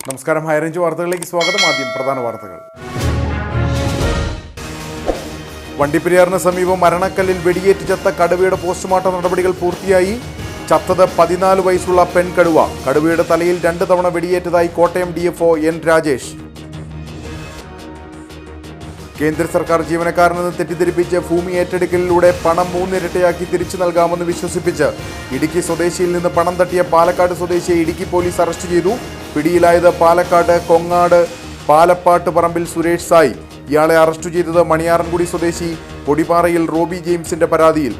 നമസ്കാരം, ഹൈറേഞ്ച് വാർത്തകളിലേക്ക് സ്വാഗതം. ആദ്യം പ്രധാന വാർത്തകൾ. വണ്ടിപ്പെരിയാറിന് സമീപം മരണക്കല്ലിൽ വെടിയേറ്റ് ചത്ത കടുവയുടെ പോസ്റ്റ്മോർട്ടം നടപടികൾ പൂർത്തിയായി. ചത്തത് 14 വയസ്സുള്ള പെൺകടുവ. കടുവയുടെ തലയിൽ 2 തവണ വെടിയേറ്റതായി കോട്ടയം DFO N രാജേഷ്. കേന്ദ്ര സർക്കാർ ജീവനക്കാരിൽ നിന്ന് തെറ്റിദ്ധരിപ്പിച്ച് ഭൂമി ഏറ്റെടുക്കലിലൂടെ പണം 3 ഇരട്ടിയാക്കി തിരിച്ചു നൽകാമെന്ന് വിശ്വസിപ്പിച്ച് ഇടുക്കി സ്വദേശിയിൽ നിന്ന് പണം തട്ടിയ പാലക്കാട് സ്വദേശിയെ ഇടുക്കി പോലീസ് അറസ്റ്റ് ചെയ്തു. പിടിയിലായത് പാലക്കാട് കൊങ്ങാട് പാലപ്പാട്ട് പറമ്പിൽ സുരേഷ് സായി. ഇയാളെ അറസ്റ്റ് ചെയ്തത് മണിയാറൻകുടി സ്വദേശി പൊടിപ്പാറയിൽ റോബി ജെയിംസിന്റെ പരാതിയിൽ.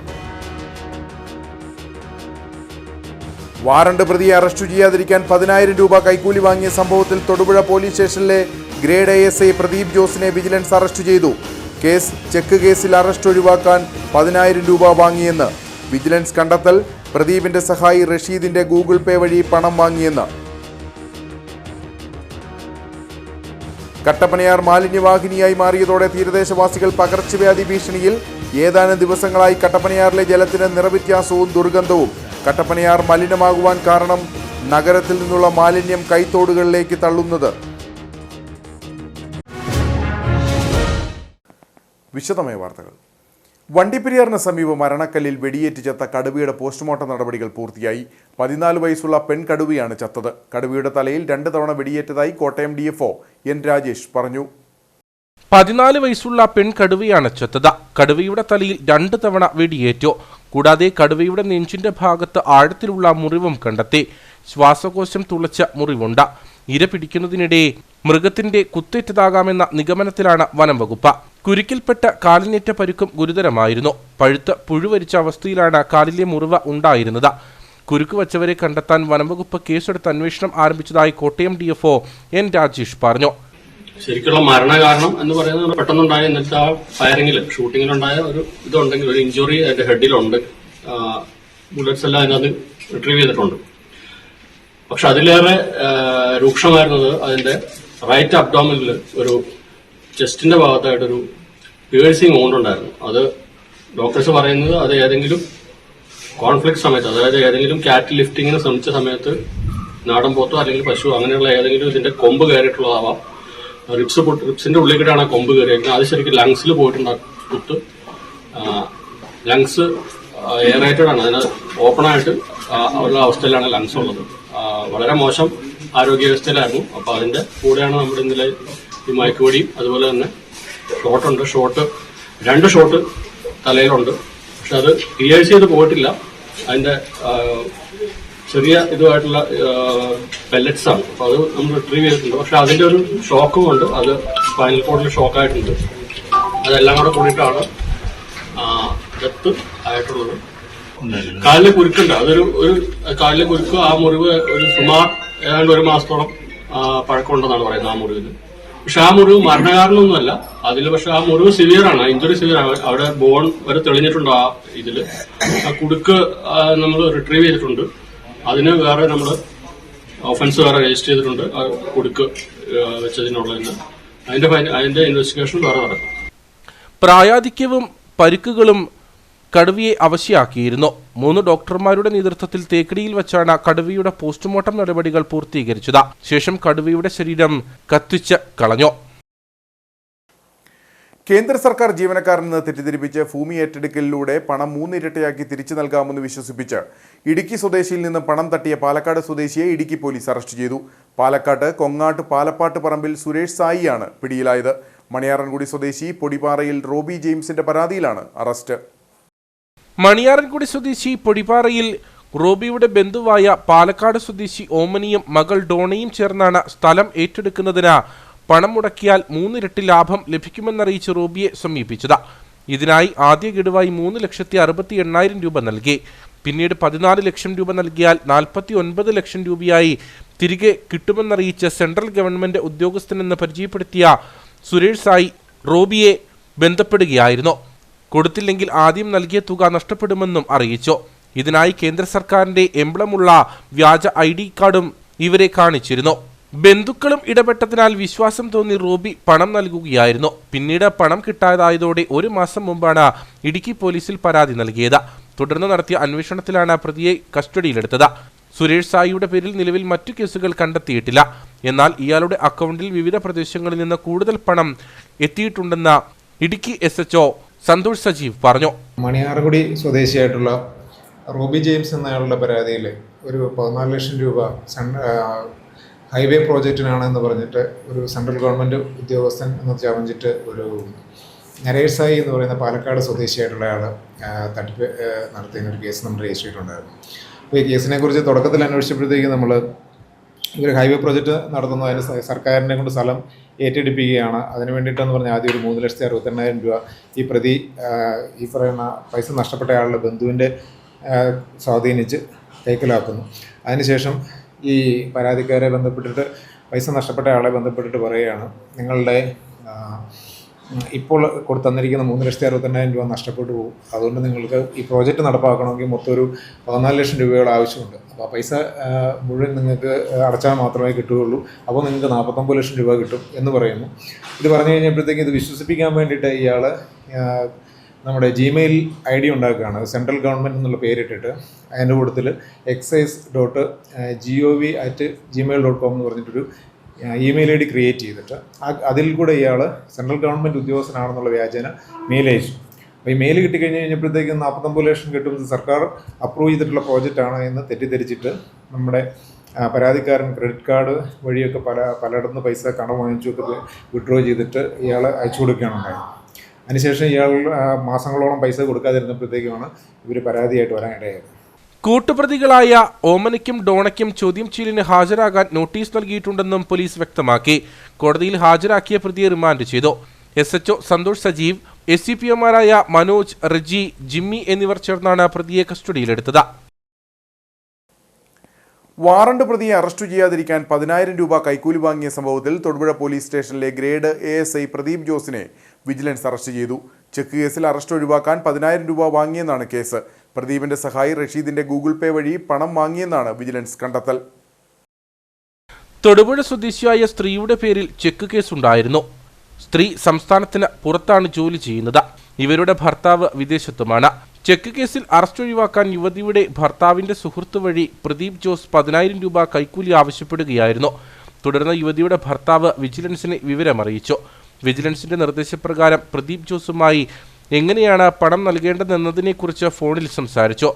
വാറണ്ട് പ്രതിയെ അറസ്റ്റ് ചെയ്യാതിരിക്കാൻ 10,000 രൂപ കൈക്കൂലി വാങ്ങിയ സംഭവത്തിൽ തൊടുപുഴ പോലീസ് സ്റ്റേഷനിലെ ഗ്രേഡ് ASI പ്രദീപ് ജോസിനെ വിജിലൻസ് അറസ്റ്റ് ചെയ്തു. ചെക്ക് കേസിൽ അറസ്റ്റ് ഒഴിവാക്കാൻ 10,000 രൂപ വാങ്ങിയെന്ന് വിജിലൻസ് കണ്ടെത്തൽ. പ്രദീപിന്റെ സഹായി റഷീദിന്റെ ഗൂഗിൾ പേ വഴി പണം വാങ്ങിയെന്ന്. കട്ടപ്പനയാർ മാലിന്യവാഹിനിയായി മാറിയതോടെ തീരദേശവാസികൾ പകർച്ചവ്യാധി ഭീഷണിയിൽ. ഏതാനും ദിവസങ്ങളായി കട്ടപ്പനയാറിലെ ജലത്തിന് നിറവ്യത്യാസവും ദുർഗന്ധവും. കട്ടപ്പനയാർ മലിനമാകുവാൻ കാരണം നഗരത്തിൽ നിന്നുള്ള മാലിന്യം കൈത്തോടുകളിലേക്ക് തള്ളുന്നത്. വിശദമായ വാർത്തകൾ. വണ്ടിപ്പെരിയാറിന് സമീപം മരണക്കല്ലിൽ വെടിയേറ്റ് ചത്ത കടുവയുടെ പോസ്റ്റ്മോർട്ടം നടപടികൾ പൂർത്തിയായി. 14 വയസ്സുള്ള പെൺകടുവയാണ് ചത്തത്. കടുവയുടെ തലയിൽ 2 തവണ വെടിയേറ്റതായി കോട്ടയം DFO N രാജേഷ് പറഞ്ഞു. 14 വയസ്സുള്ള പെൺകടുവയാണ് ചത്തത്. കടുവയുടെ തലയിൽ 2 തവണ വെടിയേറ്റു. കൂടാതെ കടുവയുടെ നെഞ്ചിന്റെ ഭാഗത്ത് ആഴത്തിലുള്ള മുറിവും കണ്ടെത്തി. ശ്വാസകോശം തുളച്ച മുറിവുണ്ട്. ഇര പിടിക്കുന്നതിനിടെ മൃഗത്തിന്റെ കുത്തേറ്റതാകാമെന്ന നിഗമനത്തിലാണ് വനം വകുപ്പ്. കുരുക്കിൽപ്പെട്ട കാലിനേറ്റ പരുക്കും ഗുരുതരമായിരുന്നു. പഴുത്ത് പുഴുവരിച്ച അവസ്ഥയിലാണ് കാലിലെ മുറിവ് ഉണ്ടായിരുന്നത്. കുരുക്ക് വച്ചവരെ കണ്ടെത്താൻ വനംവകുപ്പ് കേസെടുത്ത് അന്വേഷണം ആരംഭിച്ചതായി കോട്ടയം DFO N രാജേഷ് പറഞ്ഞു. ശരിക്കുള്ള മരണകാരണം എന്ന് പറയുന്നത് പെട്ടെന്നുണ്ടായ ഇന്നത്തെ ആ ഫയറിംഗിൽ ഷൂട്ടിങ്ങിലുണ്ടായ ഒരു ഇതുണ്ടെങ്കിൽ ഒരു ഇഞ്ചുറി അതിന്റെ ഹെഡിലുണ്ട്. ബുള്ളറ്റ്സ് എല്ലാം അതിനകത്ത് റിട്രീവ് ചെയ്തിട്ടുണ്ട്. പക്ഷെ അതിലേറെ രൂക്ഷമായിരുന്നത് അതിന്റെ റൈറ്റ് അബ്ഡോമിനിൽ ഒരു ചെസ്റ്റിന്റെ ഭാഗത്തായിട്ടൊരു പിയേഴ്സിംഗ് വൗണ്ട് ഉണ്ടായിരുന്നു. അത് ഡോക്ടേഴ്സ് പറയുന്നത് അത് ഏതെങ്കിലും കോൺഫ്ലിക്ട് സമയത്ത്, അതായത് ഏതെങ്കിലും കാറ്റ് ലിഫ്റ്റിങ്ങിന് ശ്രമിച്ച സമയത്ത് നാടൻ പോത്തോ അല്ലെങ്കിൽ പശു അങ്ങനെയുള്ള ഏതെങ്കിലും ഇതിന്റെ കൊമ്പ് കയറിയിട്ടുള്ളതാവാം. റിപ്സിന്റെ ഉള്ളിലേക്കിട്ടാണ് കൊമ്പ് കയറിയിരിക്കുന്നത്. അത് ശരിക്കും ലങ്സിൽ പോയിട്ടുണ്ട്. കുത്ത് ലങ്സ് എയറേറ്റഡ് ആണ്, അതിന് ഓപ്പണായിട്ട് ഉള്ള അവസ്ഥയിലാണ് ലങ്സ് ഉള്ളത്. വളരെ മോശം ആരോഗ്യാവസ്ഥയിലായിരുന്നു. അപ്പൊ അതിന്റെ കൂടെയാണ് നമ്മുടെ ഇന്നലെ ഈ മയക്കുവടിയും അതുപോലെ തന്നെ ഷോട്ടുണ്ട്. 2 ഷോട്ട് തലയിലുണ്ട്. പക്ഷെ അത് പിയേഴ്സ് ചെയ്ത് പോയിട്ടില്ല. അതിന്റെ ചെറിയ ഇതുമായിട്ടുള്ള പെല്ലറ്റ്സ് ആണ്. അപ്പൊ അത് നമ്മൾ റിട്രീവ് ചെയ്തിട്ടുണ്ട്. പക്ഷെ അതിന്റെ ഒരു ഷോക്കും ഉണ്ട്. അത് സ്പൈനൽ കോഡിൽ ഷോക്കായിട്ടുണ്ട്. അതെല്ലാം കൂടെ കൂടിയിട്ടാണ് ഡെത്ത് ആയിട്ടുള്ളത്. കാലിലെ കുരുക്കുണ്ട്. അതൊരു കാലിലെ കുരുക്ക്, ആ മുറിവ് ഒരു സുമാർ ഏതാണ്ട് 1 മാസത്തോളം പഴക്കമുണ്ടെന്നാണ് പറയുന്നത് ആ മുറിവിന്. പക്ഷെ ആ മുറിവ് മരണകാരണമൊന്നുമല്ല അതിൽ. പക്ഷെ ആ മുറിവ് സിവിയറാണ്, ഇഞ്ചുറി സിവിയറാണ്. അവിടെ ബോൺ വരെ തെളിഞ്ഞിട്ടുണ്ട്. ആ ഇതില് ആ കുടുക്ക് നമ്മൾ റിട്രീവ് ചെയ്തിട്ടുണ്ട്. അതിന് വേറെ നമ്മൾ ഒഫൻസ് വേറെ രജിസ്റ്റർ ചെയ്തിട്ടുണ്ട്. ആ കുടുക്ക് വെച്ചതിനുള്ളതിന് അതിന്റെ ഇൻവെസ്റ്റിഗേഷൻ വേറെ നടക്കും. പ്രായാധിക്യവും പരിക്കുകളും കടുവയെ അവശയാക്കിയിരുന്നു. 3 ഡോക്ടർമാരുടെ നേതൃത്വത്തിൽ തേക്കടിയിൽ വെച്ചാണ് കടുവയുടെ പോസ്റ്റ്മോർട്ടം നടപടികൾ പൂർത്തീകരിച്ചത്. ശേഷം കടുവയുടെ ശരീരം കത്തിച്ച് കളഞ്ഞു. കേന്ദ്ര സർക്കാർ ജീവനക്കാരിൽ നിന്ന് തെറ്റിദ്ധരിപ്പിച്ച് ഭൂമി ഏറ്റെടുക്കലിലൂടെ പണം 3 ഇരട്ടിയാക്കി തിരിച്ചു നൽകാമെന്ന് വിശ്വസിപ്പിച്ച് ഇടുക്കി സ്വദേശിയിൽ നിന്ന് പണം തട്ടിയ പാലക്കാട് സ്വദേശിയെ ഇടുക്കി പോലീസ് അറസ്റ്റ് ചെയ്തു. പാലക്കാട് കൊങ്ങാട്ട് പാലപ്പാട്ട് പറമ്പിൽ സുരേഷ് സായിയാണ് പിടിയിലായത്. മണിയാറൻകുടി സ്വദേശി പൊടിപ്പാറയിൽ റോബി ജെയിംസിന്റെ പരാതിയിലാണ് അറസ്റ്റ്. മണിയാറൻകുടി സ്വദേശി പൊടിപ്പാറയിൽ റോബിയുടെ ബന്ധുവായ പാലക്കാട് സ്വദേശി ഓമനിയും മകൾ ഡോണയും ചേർന്നാണ് സ്ഥലം ഏറ്റെടുക്കുന്നതിന് പണം മുടക്കിയാൽ 3 ഇരട്ടി ലാഭം ലഭിക്കുമെന്നറിയിച്ച് റോബിയെ സമീപിച്ചത്. ഇതിനായി ആദ്യ ഗഡുവായി 3,68,000 രൂപ നൽകി. പിന്നീട് 14 ലക്ഷം രൂപ നൽകിയാൽ 49 ലക്ഷം രൂപയായി തിരികെ കിട്ടുമെന്നറിയിച്ച് സെൻട്രൽ ഗവൺമെന്റ് ഉദ്യോഗസ്ഥനെന്ന് പരിചയപ്പെടുത്തിയ സുരേഷ് സായി റോബിയെ ബന്ധപ്പെടുകയായിരുന്നു. കൊടുത്തില്ലെങ്കിൽ ആദ്യം നൽകിയ തുക നഷ്ടപ്പെടുമെന്നും അറിയിച്ചു. ഇതിനായി കേന്ദ്ര സർക്കാരിന്റെ എംബ്ലമുള്ള വ്യാജ ID കാർഡും ഇവരെ കാണിച്ചിരുന്നു. ബന്ധുക്കളും ഇടപെട്ടതിനാൽ വിശ്വാസം തോന്നി റോബി പണം നൽകുകയായിരുന്നു. പിന്നീട് പണം കിട്ടാതായതോടെ 1 മാസം മുമ്പാണ് ഇടുക്കി പോലീസിൽ പരാതി നൽകിയത്. തുടർന്ന് നടത്തിയ അന്വേഷണത്തിലാണ് പ്രതിയെ കസ്റ്റഡിയിലെടുത്തത്. സുരേഷ് സായിയുടെ പേരിൽ നിലവിൽ മറ്റു കേസുകൾ കണ്ടെത്തിയിട്ടില്ല. എന്നാൽ ഇയാളുടെ അക്കൗണ്ടിൽ വിവിധ പ്രദേശങ്ങളിൽ നിന്ന് കൂടുതൽ പണം എത്തിയിട്ടുണ്ടെന്ന് ഇടുക്കി SHO സന്തോഷ് സജീവ് പറഞ്ഞു. മണിയാർകുടി സ്വദേശിയായിട്ടുള്ള റോബി ജെയിംസ് എന്നയാളുടെ പരാതിയിൽ ഒരു 14 ലക്ഷം രൂപ ഹൈവേ പ്രോജക്റ്റിനാണെന്ന് പറഞ്ഞിട്ട് ഒരു സെൻട്രൽ ഗവൺമെൻറ് ഉദ്യോഗസ്ഥൻ എന്ന് ചമഞ്ഞിട്ട് ഒരു നരേഷ് എന്ന് പറയുന്ന പാലക്കാട് സ്വദേശിയായിട്ടുള്ള ആൾ തട്ടിപ്പ് നടത്തിയ ഒരു കേസ് നമ്മൾ രജിസ്റ്റർ ചെയ്തിട്ടുണ്ടായിരുന്നു. അപ്പോൾ ഈ കേസിനെ കുറിച്ച് തുടക്കത്തിൽ അന്വേഷിച്ചപ്പോഴത്തേക്ക് നമ്മൾ ഒരു ഹൈവേ പ്രോജക്റ്റ് നടത്തുന്നു, അതിന് സർക്കാരിനെ കൊണ്ട് സ്ഥലം ഏറ്റെടുപ്പിക്കുകയാണ്. അതിന് വേണ്ടിയിട്ടെന്ന് പറഞ്ഞാൽ ആദ്യം ഒരു 3,68,000 രൂപ ഈ പ്രതി ഈ പറയുന്ന പൈസ നഷ്ടപ്പെട്ട ആളുടെ ബന്ധുവിൻ്റെ സ്വാധീനിച്ച് കൈക്കലാക്കുന്നു. അതിനുശേഷം ഈ പരാതിക്കാരെ ബന്ധപ്പെട്ടിട്ട് പൈസ നഷ്ടപ്പെട്ട ആളെ ബന്ധപ്പെട്ടിട്ട് പറയുകയാണ്, നിങ്ങളുടെ ഇപ്പോൾ തന്നിരിക്കുന്ന 3,68,000 രൂപ നഷ്ടപ്പെട്ടു പോകും, അതുകൊണ്ട് നിങ്ങൾക്ക് ഈ പ്രോജക്റ്റ് നടപ്പാക്കണമെങ്കിൽ മൊത്തം ഒരു 14 ലക്ഷം രൂപയുടെ ആവശ്യമുണ്ട്. അപ്പോൾ ആ പൈസ മുഴുവൻ നിങ്ങൾക്ക് അടച്ചാൽ മാത്രമേ കിട്ടുകയുള്ളൂ, അപ്പോൾ നിങ്ങൾക്ക് 49 ലക്ഷം രൂപ കിട്ടും എന്ന് പറയുന്നു. ഇത് പറഞ്ഞു കഴിഞ്ഞപ്പോഴത്തേക്കും ഇത് വിശ്വസിപ്പിക്കാൻ വേണ്ടിയിട്ട് ഇയാൾ നമ്മുടെ Gmail ID ഉണ്ടാക്കുകയാണ്. സെൻട്രൽ ഗവൺമെൻറ് എന്നുള്ള പേരിട്ടിട്ട് അതിൻ്റെ കൂട്ടത്തിൽ excise.gov@gmail.com എന്ന് പറഞ്ഞിട്ടൊരു ഇമെയിൽ ID ക്രിയേറ്റ് ചെയ്തിട്ട് അതിൽ കൂടെ ഇയാൾ സെൻട്രൽ ഗവൺമെൻറ് ഉദ്യോഗസ്ഥനാണെന്നുള്ള വ്യാജേന മെയിൽ അയച്ചു. അപ്പോൾ ഈ മെയിൽ കിട്ടിക്കഴിഞ്ഞപ്പോഴത്തേക്കും 49 ലക്ഷം കിട്ടും, സർക്കാർ അപ്രൂവ് ചെയ്തിട്ടുള്ള പ്രോജക്റ്റാണ് എന്ന് തെറ്റിദ്ധരിച്ചിട്ട് നമ്മുടെ പരാതിക്കാരൻ ക്രെഡിറ്റ് കാർഡ് വഴിയൊക്കെ പലയിടത്തുനിന്ന് പൈസ കടം വാങ്ങിച്ചൊക്കെ വിഡ്രോ ചെയ്തിട്ട് ഇയാൾ അയച്ചു കൊടുക്കുകയാണ് ഉണ്ടായത്. അതിനുശേഷം ഇയാൾ മാസങ്ങളോളം പൈസ കൊടുക്കാതിരുന്നപ്പോഴത്തേക്കുമാണ് ഇവർ പരാതിയായിട്ട് വരാൻ ഇടയായത്. കൂട്ടുപ്രതികളായ ഓമനയ്ക്കും ഡോണയ്ക്കും ചോദ്യം ചെയ്യലിന് ഹാജരാകാൻ നോട്ടീസ് നൽകിയിട്ടുണ്ടെന്നും പോലീസ് വ്യക്തമാക്കി. കോടതിയിൽ ഹാജരാക്കിയ പ്രതിയെ റിമാൻഡ് ചെയ്തു. SHO സന്തോഷ് സജീവ്, SCPമാരായ മനോജ്, റെജി, ജിമ്മി എന്നിവർ ചേർന്നാണ് പ്രതിയെ കസ്റ്റഡിയിലെടുത്തത്. വാറണ്ട് പ്രതിയെ അറസ്റ്റ് ചെയ്യാതിരിക്കാൻ 10,000 രൂപ കൈക്കൂലി വാങ്ങിയ സംഭവത്തിൽ തൊടുപുഴ പോലീസ് സ്റ്റേഷനിലെ ഗ്രേഡ് ASI പ്രദീപ് ജോസിനെ വിജിലൻസ് അറസ്റ്റ് ചെയ്തു. ചെക്ക് കേസിൽ അറസ്റ്റ് ഒഴിവാക്കാൻ 10,000 രൂപ വാങ്ങിയെന്നാണ് കേസ്. പ്രദീപിന്റെ സഹായി റഷീദിന്റെ ഗൂഗിൾ പേ വഴി പണം വാങ്ങിയെന്നാണ് വിജിലൻസ് കണ്ടെത്തൽ. തൊടുപുഴ സ്വദേശിയായ സ്ത്രീയുടെ പേരിൽ ചെക്ക് കേസുണ്ടായിരുന്നു. സ്ത്രീ സംസ്ഥാനത്തിന് പുറത്താണ് ജോലി ചെയ്യുന്നത്. ഇവരുടെ ഭർത്താവ് വിദേശത്തുമാണ്. ചെക്ക് കേസിൽ അറസ്റ്റ് ഒഴിവാക്കാൻ യുവതിയുടെ ഭർത്താവിന്റെ സുഹൃത്ത് വഴി പ്രദീപ് ജോസ് 10,000 രൂപ കൈക്കൂലി ആവശ്യപ്പെടുകയായിരുന്നു. തുടർന്ന് യുവതിയുടെ ഭർത്താവ് വിജിലൻസിനെ വിവരമറിയിച്ചു. വിജിലൻസിന്റെ നിർദ്ദേശപ്രകാരം പ്രദീപ് ജോസുമായി എങ്ങനെയാണ് പണം നൽകേണ്ടതെന്നതിനെക്കുറിച്ച് ഫോണിൽ സംസാരിച്ചു.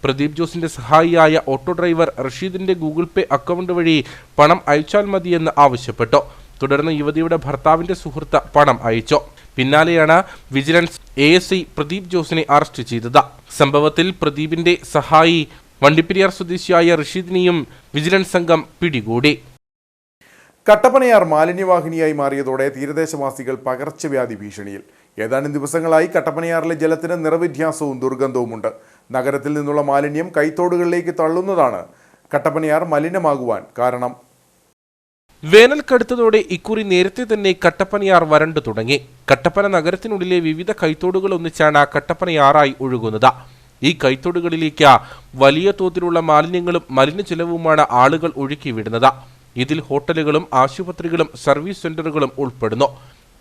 പ്രദീപ് ജോസിന്റെ സഹായിയായ ഓട്ടോ ഡ്രൈവർ റഷീദിന്റെ ഗൂഗിൾ പേ അക്കൗണ്ട് വഴി പണം അയച്ചാൽ മതിയെന്ന് ആവശ്യപ്പെട്ടു. തുടർന്ന് യുവതിയുടെ ഭർത്താവിന്റെ സുഹൃത്ത് പണം അയച്ചു. പിന്നാലെയാണ് വിജിലൻസ് ASI പ്രദീപ് ജോസിനെ അറസ്റ്റ് ചെയ്തത്. സംഭവത്തിൽ പ്രദീപിന്റെ സഹായി വണ്ടിപ്പെരിയാർ സ്വദേശിയായ റഷീദിനെയും വിജിലൻസ് സംഘം പിടികൂടി. കട്ടപ്പനയാർ മാലിന്യവാഹിനിയായി മാറിയതോടെ തീരദേശവാസികൾ പകർച്ചവ്യാധി ഭീഷണിയിൽ. ഏതാനും ദിവസങ്ങളായി കട്ടപ്പനയാറിലെ ജലത്തിന് നിറവ്യത്യാസവും ദുർഗന്ധവുമുണ്ട്. നഗരത്തിൽ നിന്നുള്ള മാലിന്യം കൈത്തോടുകളിലേക്ക് തള്ളുന്നതാണ് കട്ടപ്പനയാർ മലിനമാകുവാൻ കാരണം. വേനൽ കടുത്തതോടെ ഇക്കുറി നേരത്തെ തന്നെ കട്ടപ്പനയാർ വരണ്ടു തുടങ്ങി. കട്ടപ്പന നഗരത്തിനുള്ളിലെ വിവിധ കൈത്തോടുകൾ ഒന്നിച്ചാണ് കട്ടപ്പനയാറായി ഒഴുകുന്നത്. ഈ കൈത്തോടുകളിലേക്ക് വലിയ തോതിലുള്ള മാലിന്യങ്ങളും മലിനജലവുമാണ് ആളുകൾ ഒഴുക്കിവിടുന്നത്. ഇതിൽ ഹോട്ടലുകളും ആശുപത്രികളും സർവീസ് സെന്ററുകളും ഉൾപ്പെടുന്നു.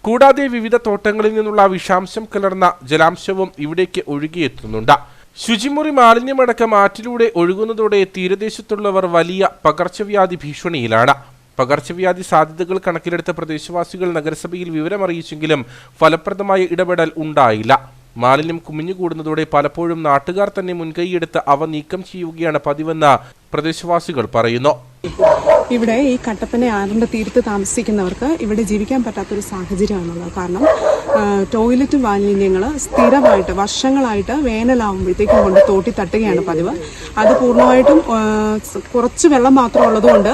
കൂടാതെ വിവിധ തോട്ടങ്ങളിൽ നിന്നുള്ള വിഷാംശം കലർന്ന ജലാംശവും ഇവിടേക്ക് ഒഴുകിയെത്തുന്നുണ്ട്. ശുചിമുറി മാലിന്യമടക്കം ആറ്റിലൂടെ ഒഴുകുന്നതോടെ തീരദേശത്തുള്ളവർ വലിയ പകർച്ചവ്യാധി ഭീഷണിയിലാണ്. പകർച്ചവ്യാധി സാധ്യതകൾ കണക്കിലെടുത്ത പ്രദേശവാസികൾ നഗരസഭയിൽ വിവരമറിയിച്ചെങ്കിലും ഫലപ്രദമായ ഇടപെടൽ ഉണ്ടായില്ല. മാലിന്യം കുമിഞ്ഞുകൂടുന്നതോടെ പലപ്പോഴും നാട്ടുകാർ തന്നെ മുൻകൈയെടുത്ത് അവ നീക്കം ചെയ്യുകയാണ് പതിവെന്ന് പ്രദേശവാസികൾ പറയുന്നു. ഇവിടെ ഈ കട്ടപ്പനയാറിന്റെ തീരത്ത് താമസിക്കുന്നവർക്ക് ഇവിടെ ജീവിക്കാൻ പറ്റാത്തൊരു സാഹചര്യമാണുള്ളത്. കാരണം ടോയ്ലറ്റ് മാലിന്യങ്ങൾ സ്ഥിരമായിട്ട് വർഷങ്ങളായിട്ട് വേനലാവുമ്പോഴത്തേക്കും കൊണ്ട് തോട്ടി തട്ടുകയാണ് പതിവ്. അത് പൂർണ്ണമായിട്ടും കുറച്ച് വെള്ളം മാത്രം ഉള്ളതുകൊണ്ട്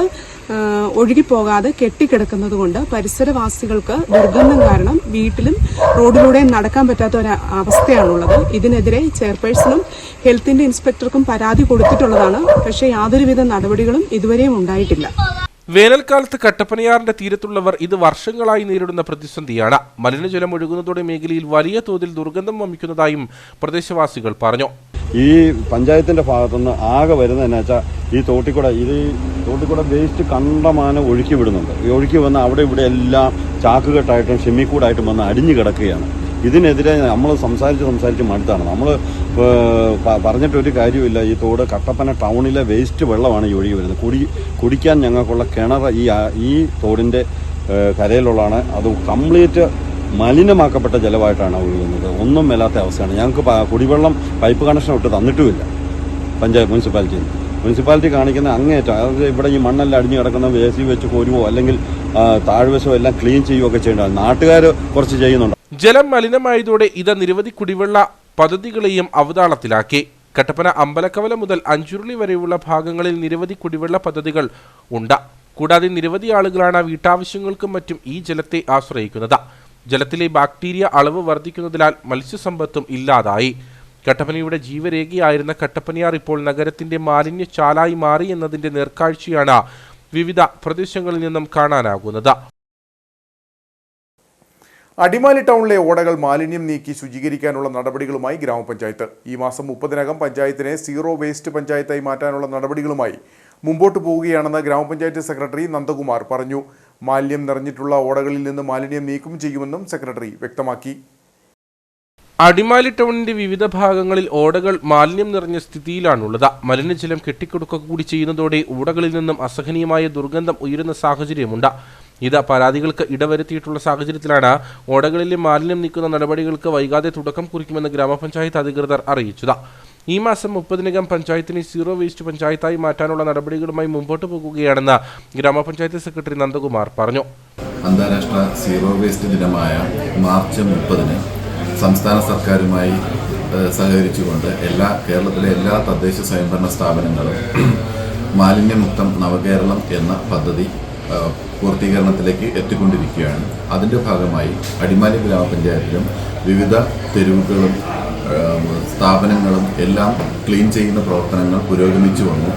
ഒഴുകിപ്പോകാതെ കെട്ടിക്കിടക്കുന്നത് കൊണ്ട് പരിസരവാസികൾക്ക് ദുർഗന്ധം കാരണം വീട്ടിലും റോഡിലൂടെയും നടക്കാൻ പറ്റാത്ത ഒരു അവസ്ഥയാണുള്ളത്. ഇതിനെതിരെ ചെയർപേഴ്സണും ഹെൽത്തിന്റെ ഇൻസ്പെക്ടർക്കും പരാതി കൊടുത്തിട്ടുള്ളതാണ്. പക്ഷേ യാതൊരുവിധ നടപടികളും ഇതുവരെയും ഉണ്ടായിട്ടില്ല. വേനൽക്കാലത്ത് കട്ടപ്പനയാറിന്റെ തീരത്തുള്ളവർ ഇത് വർഷങ്ങളായി നേരിടുന്ന പ്രതിസന്ധിയാണ്. മലിനജലം ഒഴുകുന്നതോടെ മേഖലയിൽ വലിയ തോതിൽ ദുർഗന്ധം വമിക്കുന്നതായും പ്രദേശവാസികൾ പറഞ്ഞു. ഈ പഞ്ചായത്തിന്റെ ഭാഗത്തുനിന്ന് ആകെ വരുന്നതെന്ന് വെച്ചാൽ ഈ തോട്ടിക്കൂടെ വേസ്റ്റ് കണ്ടമാനം ഒഴുക്കി വിടുന്നുണ്ട്. ഈ ഒഴുക്കി വന്ന് അവിടെ ഇവിടെ എല്ലാം ചാക്കുകെട്ടായിട്ടും ഷെമ്മിക്കൂടായിട്ടും വന്ന് അടിഞ്ഞു കിടക്കുകയാണ്. ഇതിനെതിരെ നമ്മൾ സംസാരിച്ച് മടുത്താണ്. നമ്മൾ പറഞ്ഞിട്ടൊരു കാര്യമില്ല. ഈ തോട് കട്ടപ്പന ടൗണിലെ വേസ്റ്റ് വെള്ളമാണ് ഈ ഒഴുകി വരുന്നത്. കുടിക്കാൻ ഞങ്ങൾക്കുള്ള കിണർ ഈ തോടിൻ്റെ കരയിലുള്ളതാണ്. അത് കംപ്ലീറ്റ് മലിനമാക്കപ്പെട്ട ജലമായിട്ടാണ് ഒഴുകുന്നത്. ഒന്നും മേലാത്ത അവസ്ഥയാണ്. ഞങ്ങൾക്ക് കുടിവെള്ളം പൈപ്പ് കണക്ഷൻ ഇട്ട് തന്നിട്ടുമില്ല മുനിസിപ്പാലിറ്റി കാണിക്കുന്ന അങ്ങേറ്റം. അതായത് ഇവിടെ ഈ മണ്ണെല്ലാം അടിഞ്ഞു കിടക്കുന്ന വേസ്റ്റ് വെച്ച് കോരുവോ അല്ലെങ്കിൽ താഴ്വശമോ എല്ലാം ക്ലീൻ ചെയ്യുകയൊക്കെ ചെയ്യേണ്ടതാണ്. നാട്ടുകാർ കുറച്ച് ചെയ്യുന്നുണ്ട്. ജലം മലിനമായതോടെ ഇത് നിരവധി കുടിവെള്ള പദ്ധതികളെയും അവതാളത്തിലാക്കി. കട്ടപ്പന അമ്പലക്കവല മുതൽ അഞ്ചുരുളി വരെയുള്ള ഭാഗങ്ങളിൽ നിരവധി കുടിവെള്ള പദ്ധതികൾ ഉണ്ട്. കൂടാതെ നിരവധി ആളുകളാണ് വീട്ടാവശ്യങ്ങൾക്കും മറ്റും ഈ ജലത്തെ ആശ്രയിക്കുന്നത്. ജലത്തിലെ ബാക്ടീരിയ അളവ് വർദ്ധിക്കുന്നതിനാൽ മത്സ്യസമ്പത്തും ഇല്ലാതായി. കട്ടപ്പനയുടെ ജീവരേഖയായിരുന്ന കട്ടപ്പനയാർ ഇപ്പോൾ നഗരത്തിന്റെ മാലിന്യ ചാലായി മാറി എന്നതിന്റെ നേർക്കാഴ്ചയാണ് വിവിധ പ്രദേശങ്ങളിൽ നിന്നും കാണാനാകുന്നത്. അടിമാലി ടൗണിലെ ഓടകൾ മാലിന്യം നീക്കി ശുചീകരിക്കാനുള്ള നടപടികളുമായി ഗ്രാമപഞ്ചായത്ത്. ഈ മാസം 30-നകം പഞ്ചായത്തിനെ സീറോ വേസ്റ്റ് പഞ്ചായത്തായി മാറ്റാനുള്ള നടപടികളുമായി മുമ്പോട്ട് പോവുകയാണെന്ന് ഗ്രാമപഞ്ചായത്ത് സെക്രട്ടറി നന്ദകുമാർ പറഞ്ഞു. മാലിന്യം നിറഞ്ഞിട്ടുള്ള ഓടകളിൽ നിന്ന് മാലിന്യം നീക്കം ചെയ്യുമെന്നും സെക്രട്ടറി വ്യക്തമാക്കി. അടിമാലി ടൗണിന്റെ വിവിധ ഭാഗങ്ങളിൽ ഓടകൾ മാലിന്യം നിറഞ്ഞ സ്ഥിതിയിലാണുള്ളത്. മലിനജലം കെട്ടിക്കൊടുക്കുക കൂടി ചെയ്യുന്നതോടെ ഓടകളിൽ നിന്നും അസഹനീയമായ ദുർഗന്ധം ഉയരുന്ന സാഹചര്യമുണ്ട്. ഇത് പരാതികൾക്ക് ഇടവരുത്തിയിട്ടുള്ള സാഹചര്യത്തിലാണ് ഓടകളിലെ മാലിന്യം നീക്കുന്ന നടപടികൾക്ക് വൈകാതെ തുടക്കം കുറിക്കുമെന്ന് ഗ്രാമപഞ്ചായത്ത് അധികൃതർ അറിയിച്ചത്. ഈ മാസം 30-നകം പഞ്ചായത്തിനെ സീറോ വേസ്റ്റ് പഞ്ചായത്തായി മാറ്റാനുള്ള നടപടികളുമായി മുമ്പോട്ട് പോകുകയാണെന്ന് ഗ്രാമപഞ്ചായത്ത് സെക്രട്ടറി നന്ദകുമാർ പറഞ്ഞു. അന്താരാഷ്ട്ര സീറോ വേസ്റ്റ് ദിനമായ മാർച്ച് 30-ന് സംസ്ഥാന സർക്കാരുമായി സഹകരിച്ചുകൊണ്ട് കേരളത്തിലെ എല്ലാ തദ്ദേശ സ്വയംഭരണ സ്ഥാപനങ്ങളും മാലിന്യമുക്തം നവകേരളം എന്ന പദ്ധതി പൂർത്തീകരണത്തിലേക്ക് എത്തിക്കൊണ്ടിരിക്കുകയാണ്. അതിൻ്റെ ഭാഗമായി അടിമാലി ഗ്രാമപഞ്ചായത്തിലും വിവിധ തെരുവുകളും സ്ഥാപനങ്ങളും എല്ലാം ക്ലീൻ ചെയ്യുന്ന പ്രവർത്തനങ്ങൾ പുരോഗമിച്ചു വന്നു.